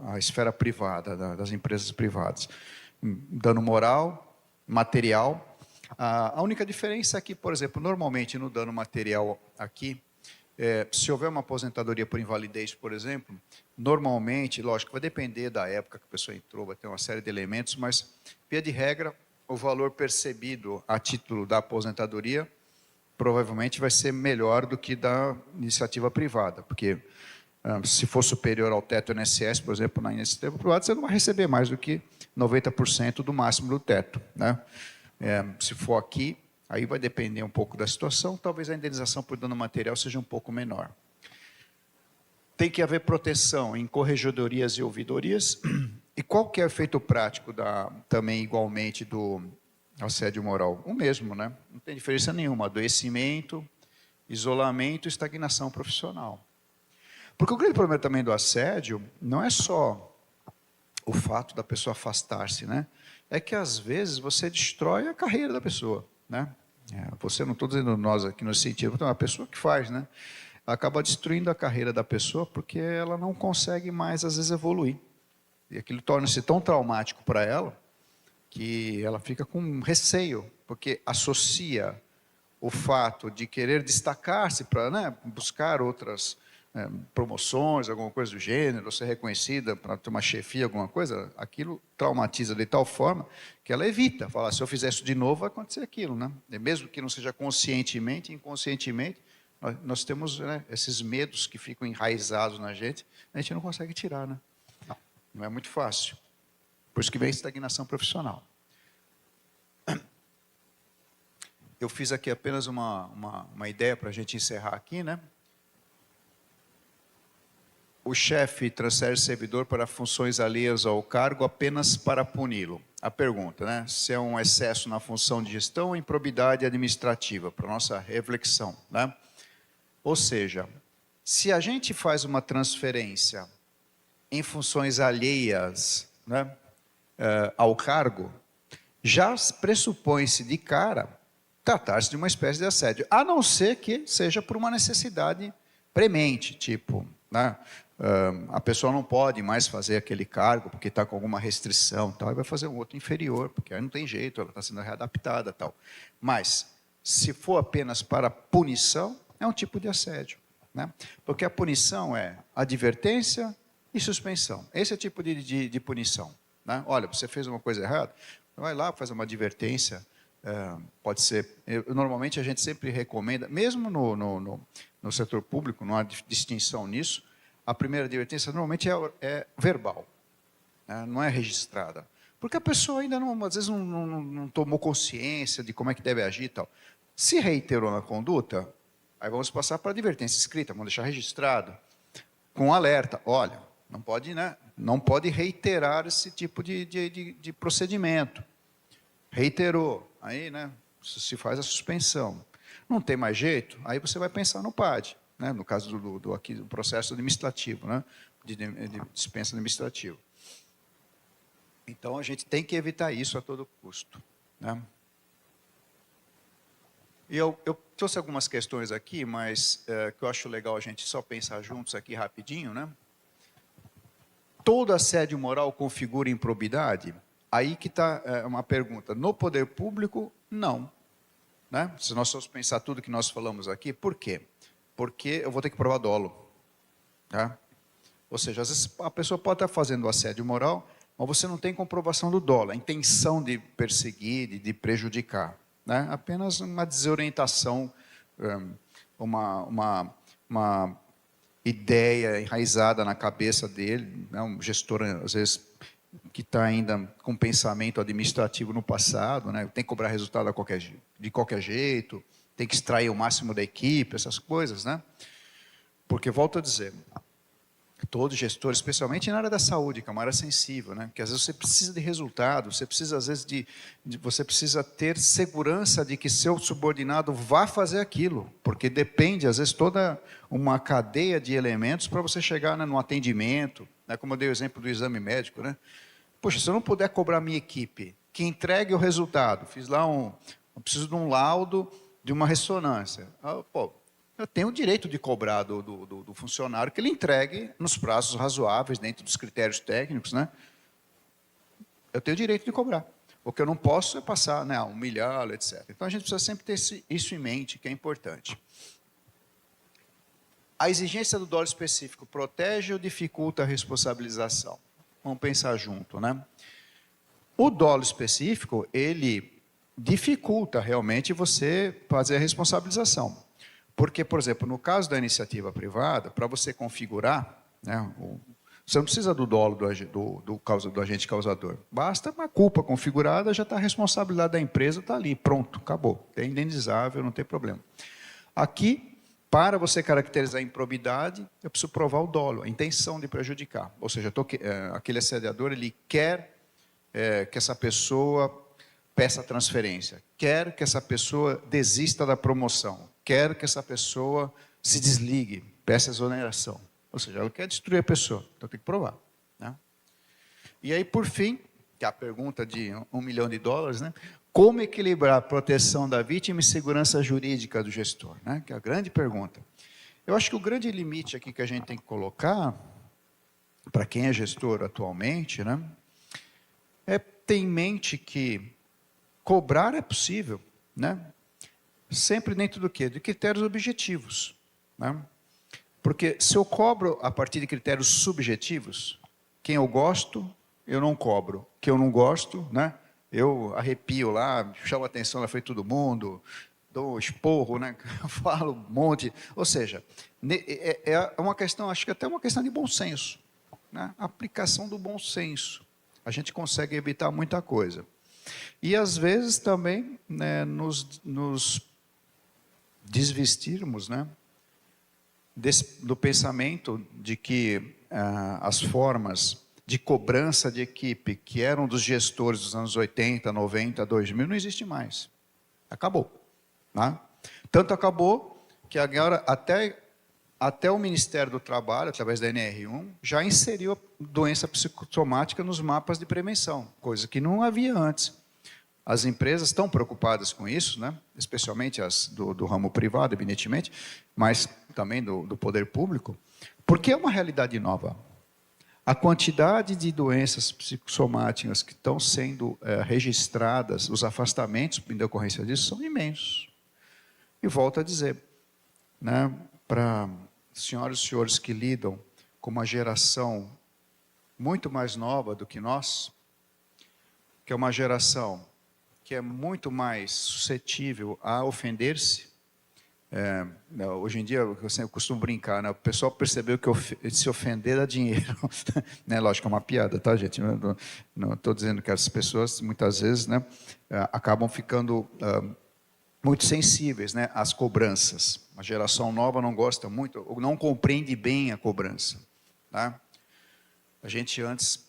a esfera privada, das empresas privadas. Dano moral, material. A única diferença é que, por exemplo, normalmente no dano material aqui, se houver uma aposentadoria por invalidez, por exemplo, normalmente, lógico, vai depender da época que a pessoa entrou, vai ter uma série de elementos, mas, via de regra, o valor percebido a título da aposentadoria provavelmente vai ser melhor do que da iniciativa privada, porque se for superior ao teto INSS, por exemplo, na iniciativa privada, você não vai receber mais do que 90% do máximo do teto, né? Se for aqui, aí vai depender um pouco da situação, talvez a indenização por dano material seja um pouco menor. Tem que haver proteção em corregedorias e ouvidorias. E qual que é o efeito prático também igualmente do assédio moral? O mesmo, né? Não tem diferença nenhuma, adoecimento, isolamento e estagnação profissional. Porque o grande problema também do assédio não é só o fato da pessoa afastar-se, né? É que às vezes você destrói a carreira da pessoa, né? Você, não estou dizendo nós aqui no sentido, é uma pessoa que faz, né? Acaba destruindo a carreira da pessoa porque ela não consegue mais, às vezes, evoluir. E aquilo torna-se tão traumático para ela que ela fica com receio, porque associa o fato de querer destacar-se para, né, buscar outras promoções, alguma coisa do gênero, ou ser reconhecida para ter uma chefia, alguma coisa, aquilo traumatiza de tal forma que ela evita. Fala, se eu fizer isso de novo, vai acontecer aquilo, né? E mesmo que não seja conscientemente, inconscientemente, nós temos, né, esses medos que ficam enraizados na gente, a gente não consegue tirar, né? Não é muito fácil. Por isso que vem a estagnação profissional. Eu fiz aqui apenas uma ideia para a gente encerrar aqui, né? O chefe transfere servidor para funções alheias ao cargo apenas para puni-lo. A pergunta, né? Se é um excesso na função de gestão ou improbidade administrativa, para nossa reflexão, né? Ou seja, se a gente faz uma transferência em funções alheias, né, ao cargo, já pressupõe-se de cara tratar-se de uma espécie de assédio, a não ser que seja por uma necessidade premente, tipo, né, a pessoa não pode mais fazer aquele cargo porque está com alguma restrição, tal, e vai fazer um outro inferior, porque aí não tem jeito, ela está sendo readaptada, tal. Mas, se for apenas para punição, é um tipo de assédio, né? Porque a punição é advertência e suspensão. Esse é o tipo de punição, né? Olha, você fez uma coisa errada, vai lá, faz uma advertência, pode ser... Normalmente a gente sempre recomenda, mesmo no setor público, não há distinção nisso, a primeira advertência normalmente é verbal, né? Não é registrada. Porque a pessoa ainda, às vezes, não tomou consciência de como é que deve agir e tal. Se reiterou na conduta, aí vamos passar para a advertência escrita, vamos deixar registrado, com alerta. Olha, não pode, né, não pode reiterar esse tipo de procedimento. Reiterou, aí, né, se faz a suspensão. Não tem mais jeito, aí você vai pensar no PAD, né, no caso aqui, do processo administrativo, né, de dispensa administrativa. Então, a gente tem que evitar isso a todo custo, né? E eu trouxe algumas questões aqui, mas que eu acho legal a gente só pensar juntos aqui rapidinho, né? Todo assédio moral configura improbidade? Aí que está uma pergunta. No poder público, não, né? Se nós formos pensar tudo que nós falamos aqui, por quê? Porque eu vou ter que provar dolo, tá? Ou seja, às vezes a pessoa pode estar fazendo assédio moral, mas você não tem comprovação do dolo, a intenção de perseguir, de prejudicar, né? Apenas uma desorientação, uma ideia enraizada na cabeça dele, né? Um gestor, às vezes, que está ainda com pensamento administrativo no passado, né? Tem que cobrar resultado de qualquer jeito, tem que extrair o máximo da equipe, essas coisas, né? Porque, volto a dizer, todo gestor, especialmente na área da saúde, que é uma área sensível, né? Porque às vezes você precisa de resultado, você precisa às vezes você precisa ter segurança de que seu subordinado vá fazer aquilo, porque depende às vezes toda uma cadeia de elementos para você chegar, né, no atendimento, né? Como eu dei o exemplo do exame médico, né? Poxa, se eu não puder cobrar minha equipe que entregue o resultado, fiz lá eu preciso de um laudo de uma ressonância, pô, eu tenho o direito de cobrar do funcionário que ele entregue nos prazos razoáveis, dentro dos critérios técnicos, né? Eu tenho o direito de cobrar. O que eu não posso é passar, né, humilhá-lo, etc. Então, a gente precisa sempre ter isso em mente, que é importante. A exigência do dolo específico protege ou dificulta a responsabilização? Vamos pensar junto, né? O dolo específico, ele dificulta realmente você fazer a responsabilização. Porque, por exemplo, no caso da iniciativa privada, para você configurar, né, você não precisa do dolo do agente causador. Basta uma culpa configurada, já está a responsabilidade da empresa, está ali, pronto, acabou. É indenizável, não tem problema. Aqui, para você caracterizar a improbidade, eu preciso provar o dolo, a intenção de prejudicar. Ou seja, aquele assediador, ele quer que essa pessoa peça transferência, quer que essa pessoa desista da promoção, quer que essa pessoa se desligue, peça exoneração. Ou seja, ela quer destruir a pessoa, então tem que provar, né? E aí, por fim, que é a pergunta de $1 milhão, né? Como equilibrar a proteção da vítima e segurança jurídica do gestor, né? Que é a grande pergunta. Eu acho que o grande limite aqui que a gente tem que colocar, para quem é gestor atualmente, né, é ter em mente que cobrar é possível, né? Sempre dentro do quê? De critérios objetivos, né? Porque se eu cobro a partir de critérios subjetivos, quem eu gosto, eu não cobro. Quem eu não gosto, né? Eu arrepio lá, chamo a atenção na frente de todo mundo, dou esporro, né? Falo um monte. Ou seja, é uma questão, acho que até uma questão de bom senso, né? Aplicação do bom senso. A gente consegue evitar muita coisa. E, às vezes, também, né, nos desvestirmos, né, do pensamento de que as formas de cobrança de equipe que eram dos gestores dos anos 80, 90, 2000, não existe mais. Acabou. Né? Tanto acabou que agora até o Ministério do Trabalho, através da NR1, já inseriu a doença psicossomática nos mapas de prevenção, coisa que não havia antes. As empresas estão preocupadas com isso, né? Especialmente as do ramo privado, evidentemente, mas também do poder público, porque é uma realidade nova. A quantidade de doenças psicossomáticas que estão sendo registradas, os afastamentos em decorrência disso, são imensos. E volto a dizer, né, para senhoras e senhores que lidam com uma geração muito mais nova do que nós, que é uma geração que é muito mais suscetível a ofender-se. Hoje em dia, eu costumo brincar, né? O pessoal percebeu que se ofender dá dinheiro. Né? Lógico, é uma piada, tá, gente? Não estou dizendo que as pessoas, muitas vezes, né, acabam ficando muito sensíveis, né, às cobranças. A geração nova não gosta muito, ou não compreende bem a cobrança. Tá? A gente antes...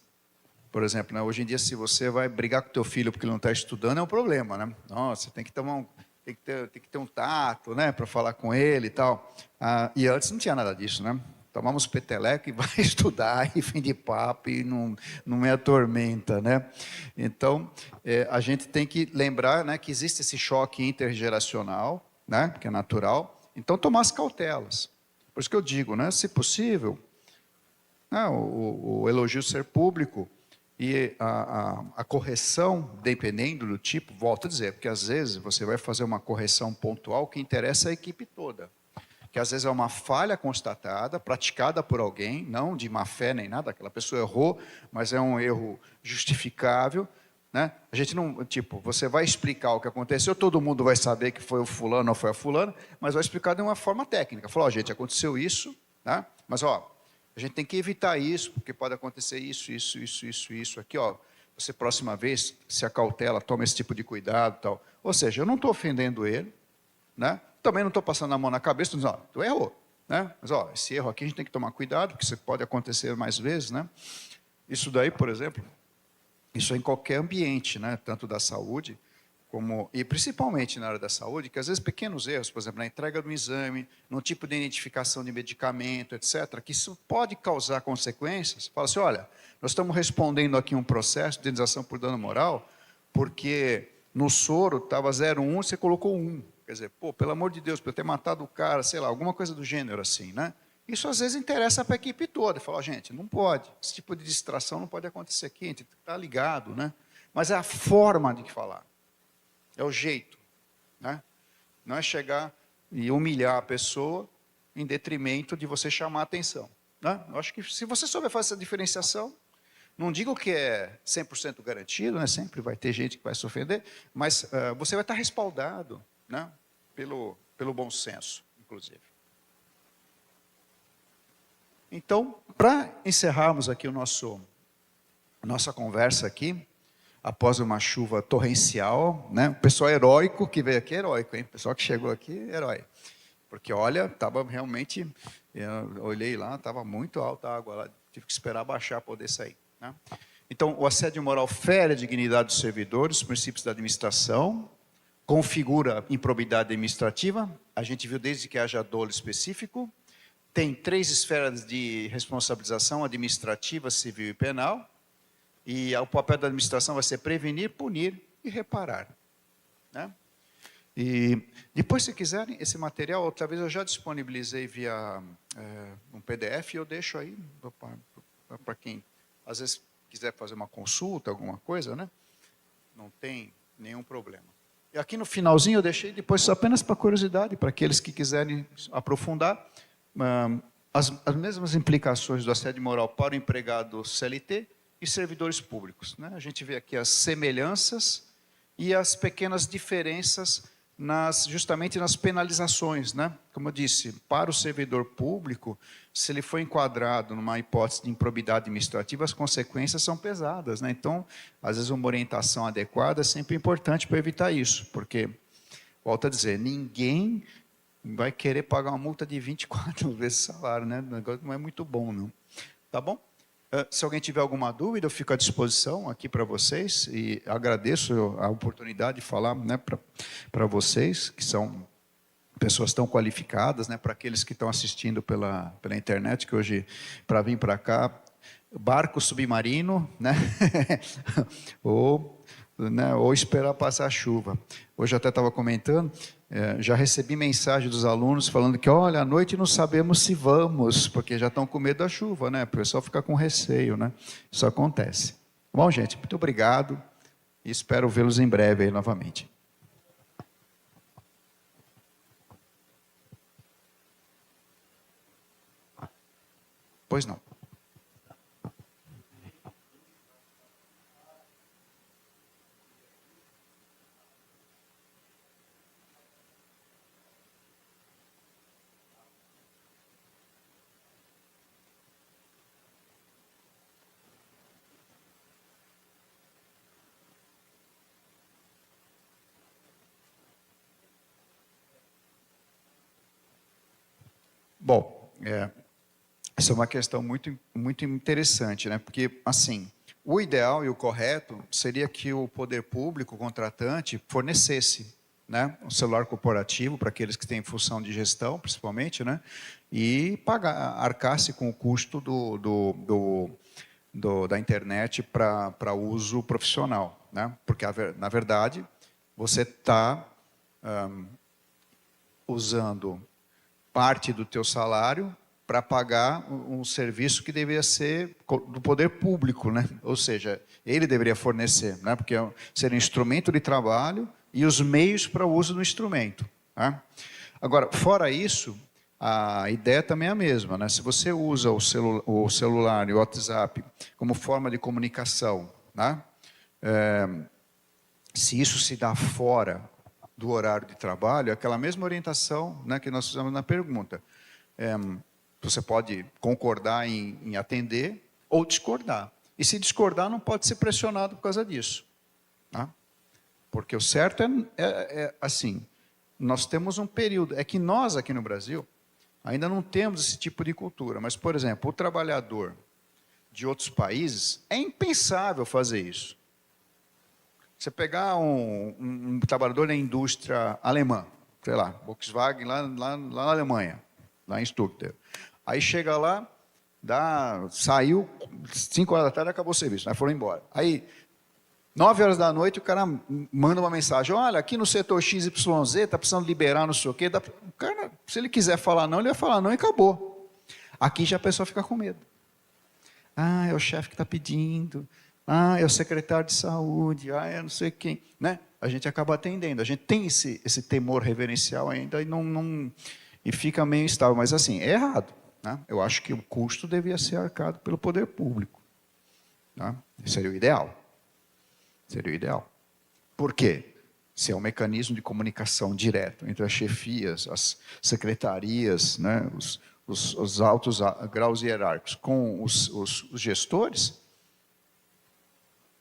Por exemplo, né, hoje em dia, se você vai brigar com o teu filho porque ele não está estudando, é um problema, né? Nossa, tem que ter um tato, né, para falar com ele e tal. E antes não tinha nada disso, né? Tomamos peteleco e vai estudar, e fim de papo, e não é atormenta, né? Então, a gente tem que lembrar, né, que existe esse choque intergeracional, né, que é natural. Então, tomar as cautelas. Por isso que eu digo, né, se possível, né, o elogio ser público, e a correção, dependendo do tipo, volto a dizer, porque às vezes você vai fazer uma correção pontual que interessa a equipe toda. Que às vezes é uma falha constatada, praticada por alguém, não de má fé nem nada, aquela pessoa errou, mas é um erro justificável. Né? A gente não, tipo, você vai explicar o que aconteceu, todo mundo vai saber que foi o fulano ou foi a fulana, mas vai explicar de uma forma técnica. Falar, ó, gente, aconteceu isso, né? Mas, ó, a gente tem que evitar isso, porque pode acontecer isso aqui, ó. Você, próxima vez, se acautela, toma esse tipo de cuidado e tal. Ou seja, eu não estou ofendendo ele, né? Também não estou passando a mão na cabeça, dizendo, ó, tu errou, né? Mas, ó, esse erro aqui a gente tem que tomar cuidado, porque isso pode acontecer mais vezes, né? Isso daí, por exemplo, isso é em qualquer ambiente, né? Tanto da saúde, e principalmente na área da saúde, que às vezes pequenos erros, por exemplo, na entrega do exame, no tipo de identificação de medicamento, etc., que isso pode causar consequências. Fala assim, olha, nós estamos respondendo aqui um processo de indenização por dano moral, porque no soro estava 0,1, você colocou 1. Quer dizer, pô, pelo amor de Deus, para eu ter matado o cara, sei lá, alguma coisa do gênero assim, né? Isso às vezes interessa para a equipe toda. Fala, gente, não pode, esse tipo de distração não pode acontecer aqui, a gente está ligado, né? Mas é a forma de falar. É o jeito, né? Não é chegar e humilhar a pessoa em detrimento de você chamar a atenção. Né? Eu acho que se você souber fazer essa diferenciação, não digo que é 100% garantido, né? Sempre vai ter gente que vai se ofender, mas você vai estar respaldado, né? pelo bom senso, inclusive. Então, para encerrarmos aqui nossa conversa aqui, após uma chuva torrencial, né? O pessoal heróico que veio aqui, heróico, hein? O pessoal que chegou aqui, herói. Porque, olha, estava realmente, eu olhei lá, estava muito alta a água lá, tive que esperar baixar para poder sair. Né? Então, o assédio moral fere a dignidade dos servidores, os princípios da administração, configura improbidade administrativa, a gente viu desde que haja dolo específico, tem 3 esferas de responsabilização administrativa, civil e penal, e o papel da administração vai ser prevenir, punir e reparar. Né? E depois, se quiserem, esse material, outra vez eu já disponibilizei via um PDF, e eu deixo aí para quem, às vezes, quiser fazer uma consulta, alguma coisa, né? Não tem nenhum problema. E aqui no finalzinho eu deixei depois só apenas para curiosidade, para aqueles que quiserem aprofundar, as mesmas implicações do assédio moral para o empregado CLT e servidores públicos, né? A gente vê aqui as semelhanças e as pequenas diferenças justamente nas penalizações, né? Como eu disse, para o servidor público, se ele for enquadrado numa hipótese de improbidade administrativa, as consequências são pesadas, né? Então, às vezes, uma orientação adequada é sempre importante para evitar isso, porque, volto a dizer, ninguém vai querer pagar uma multa de 24 vezes o salário, né? O negócio não é muito bom, não. Tá bom? Se alguém tiver alguma dúvida, eu fico à disposição aqui para vocês e agradeço a oportunidade de falar, né, para vocês, que são pessoas tão qualificadas, né, para aqueles que estão assistindo pela internet, que hoje, para vir para cá, barco submarino, né, ou esperar passar a chuva. Hoje eu até estava comentando, já recebi mensagem dos alunos falando que, olha, à noite não sabemos se vamos, porque já estão com medo da chuva, né? O pessoal fica com receio, né? Isso acontece. Bom, gente, muito obrigado e espero vê-los em breve aí novamente. Pois não. Bom, essa é uma questão muito interessante, né? Porque, assim, o ideal e o correto seria que o poder público, o contratante, fornecesse, né, um celular corporativo para aqueles que têm função de gestão, principalmente, né? E arcasse com o custo da internet para uso profissional, né? Porque, na verdade, você está usando parte do teu salário para pagar um serviço que deveria ser do poder público, né? Ou seja, ele deveria fornecer, né? Porque seria um instrumento de trabalho e os meios para o uso do instrumento, né? Agora, fora isso, a ideia também é a mesma, né? Se você usa o celular e o WhatsApp como forma de comunicação, né? Se isso se dá fora do horário de trabalho, é aquela mesma orientação, né, que nós fizemos na pergunta. Você pode concordar em atender ou discordar. E se discordar, não pode ser pressionado por causa disso. Tá? Porque o certo é assim, nós temos um período, é que nós aqui no Brasil ainda não temos esse tipo de cultura, mas, por exemplo, o trabalhador de outros países, é impensável fazer isso. Você pegar um trabalhador da indústria alemã, sei lá, Volkswagen lá na Alemanha, lá em Stuttgart. Aí chega lá, saiu, 5 horas da tarde, acabou o serviço, aí foram embora. Aí, 9 horas da noite, o cara manda uma mensagem, olha, aqui no setor XYZ, está precisando liberar não sei o quê. O cara, se ele quiser falar não, ele vai falar não e acabou. Aqui já a pessoa fica com medo. Ah, é o chefe que está pedindo. Ah, é o secretário de saúde. Ah, é não sei quem. Né? A gente acaba atendendo. A gente tem esse temor reverencial ainda e fica meio instável. Mas, assim, é errado. Né? Eu acho que o custo devia ser arcado pelo poder público. Né? Seria o ideal. Seria o ideal. Por quê? Se é um mecanismo de comunicação direto entre as chefias, as secretarias, né, os altos graus hierárquicos com os gestores,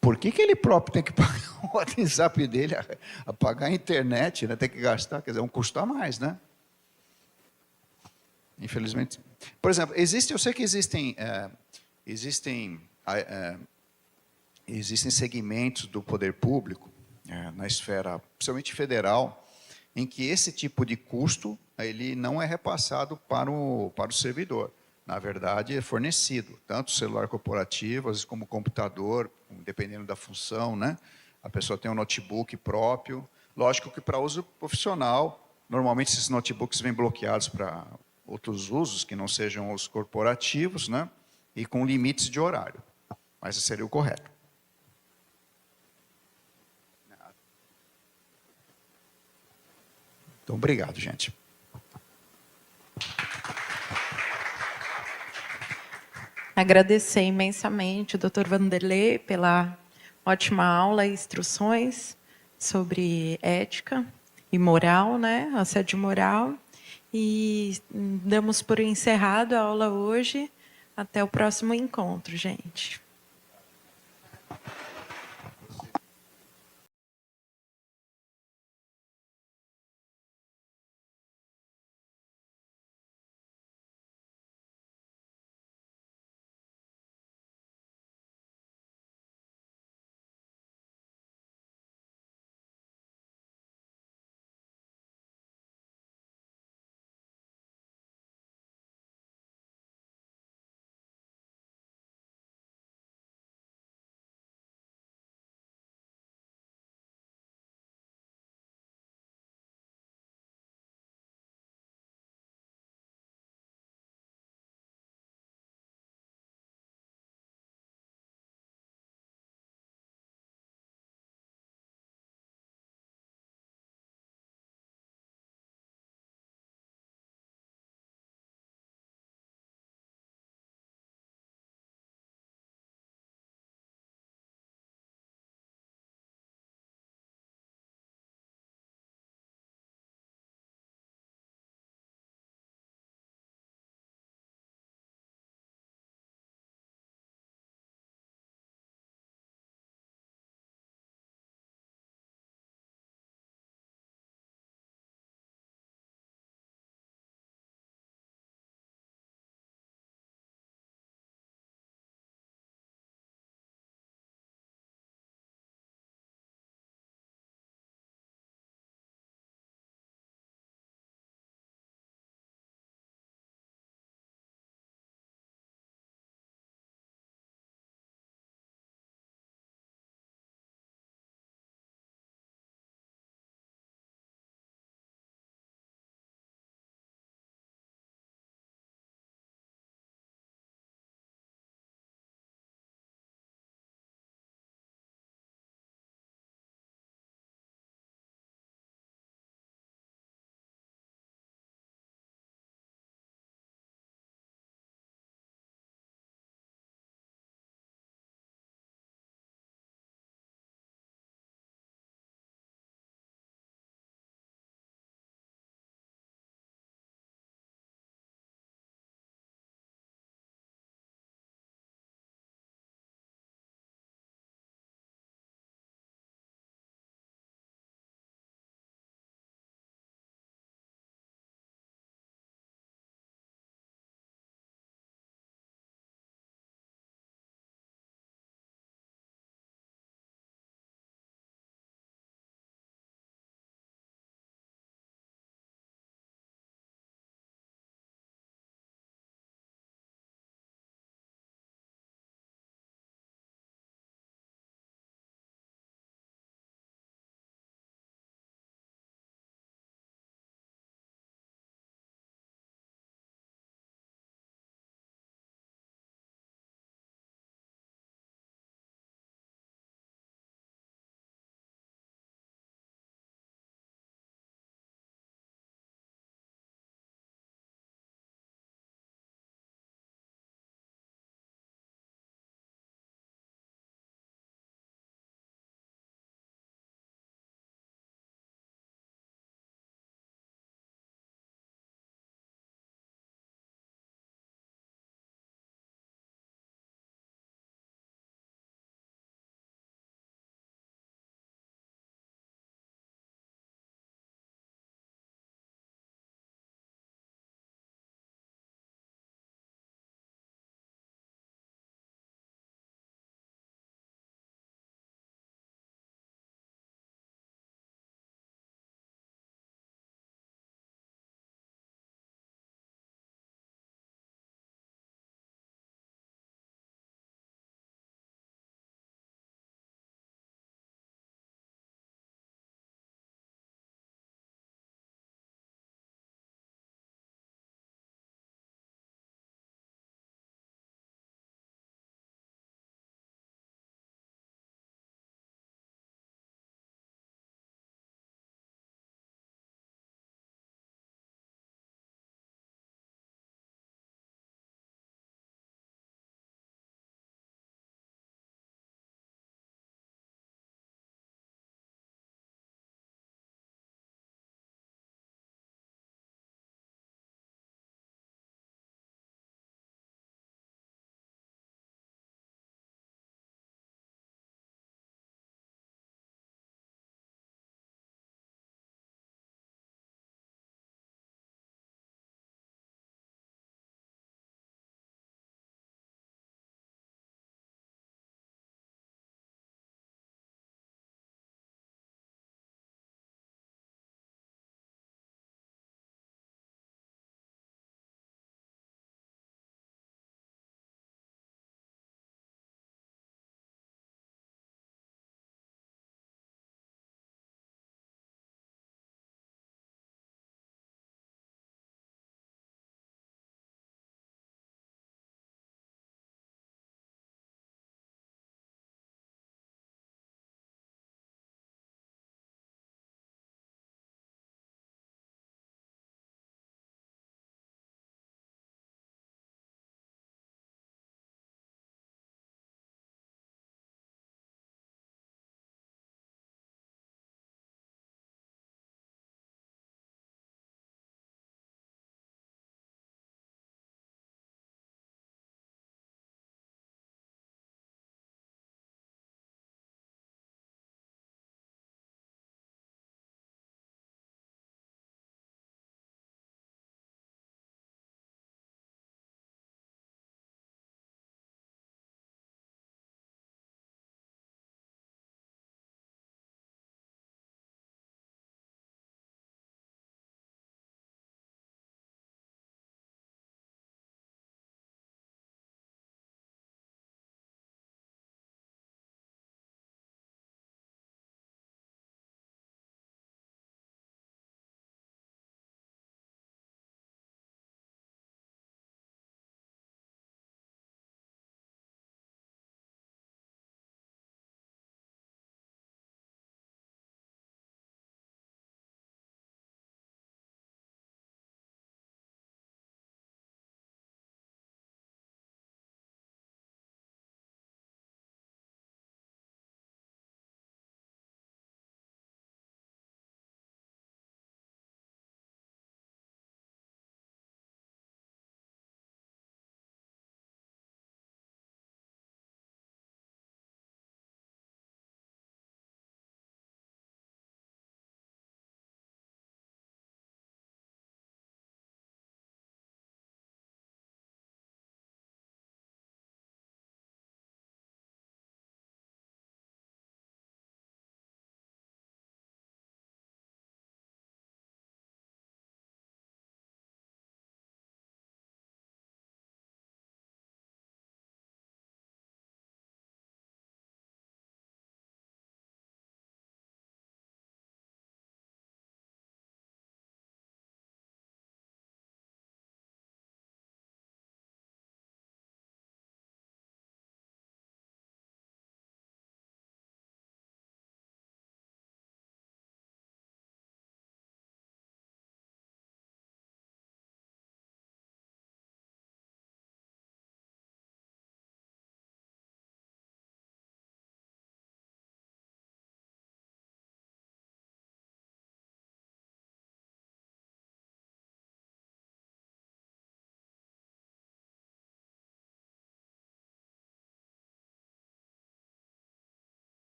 por que ele próprio tem que pagar o WhatsApp dele, a pagar a internet, né, tem que gastar, quer dizer, é um custo a mais, né? Infelizmente. Por exemplo, eu sei que existem segmentos do poder público, na esfera, principalmente federal, em que esse tipo de custo ele não é repassado para o servidor. Na verdade, é fornecido, tanto o celular corporativo, às vezes como o computador, dependendo da função, né? A pessoa tem um notebook próprio. Lógico que para uso profissional, normalmente esses notebooks vêm bloqueados para outros usos, que não sejam os corporativos, né? E com limites de horário. Mas esse seria o correto. Então, obrigado, gente. agradecer imensamente o Dr. Vanderlei pela ótima aula e instruções sobre ética e moral, né? Assédio moral. E damos por encerrado a aula hoje. Até o próximo encontro, gente.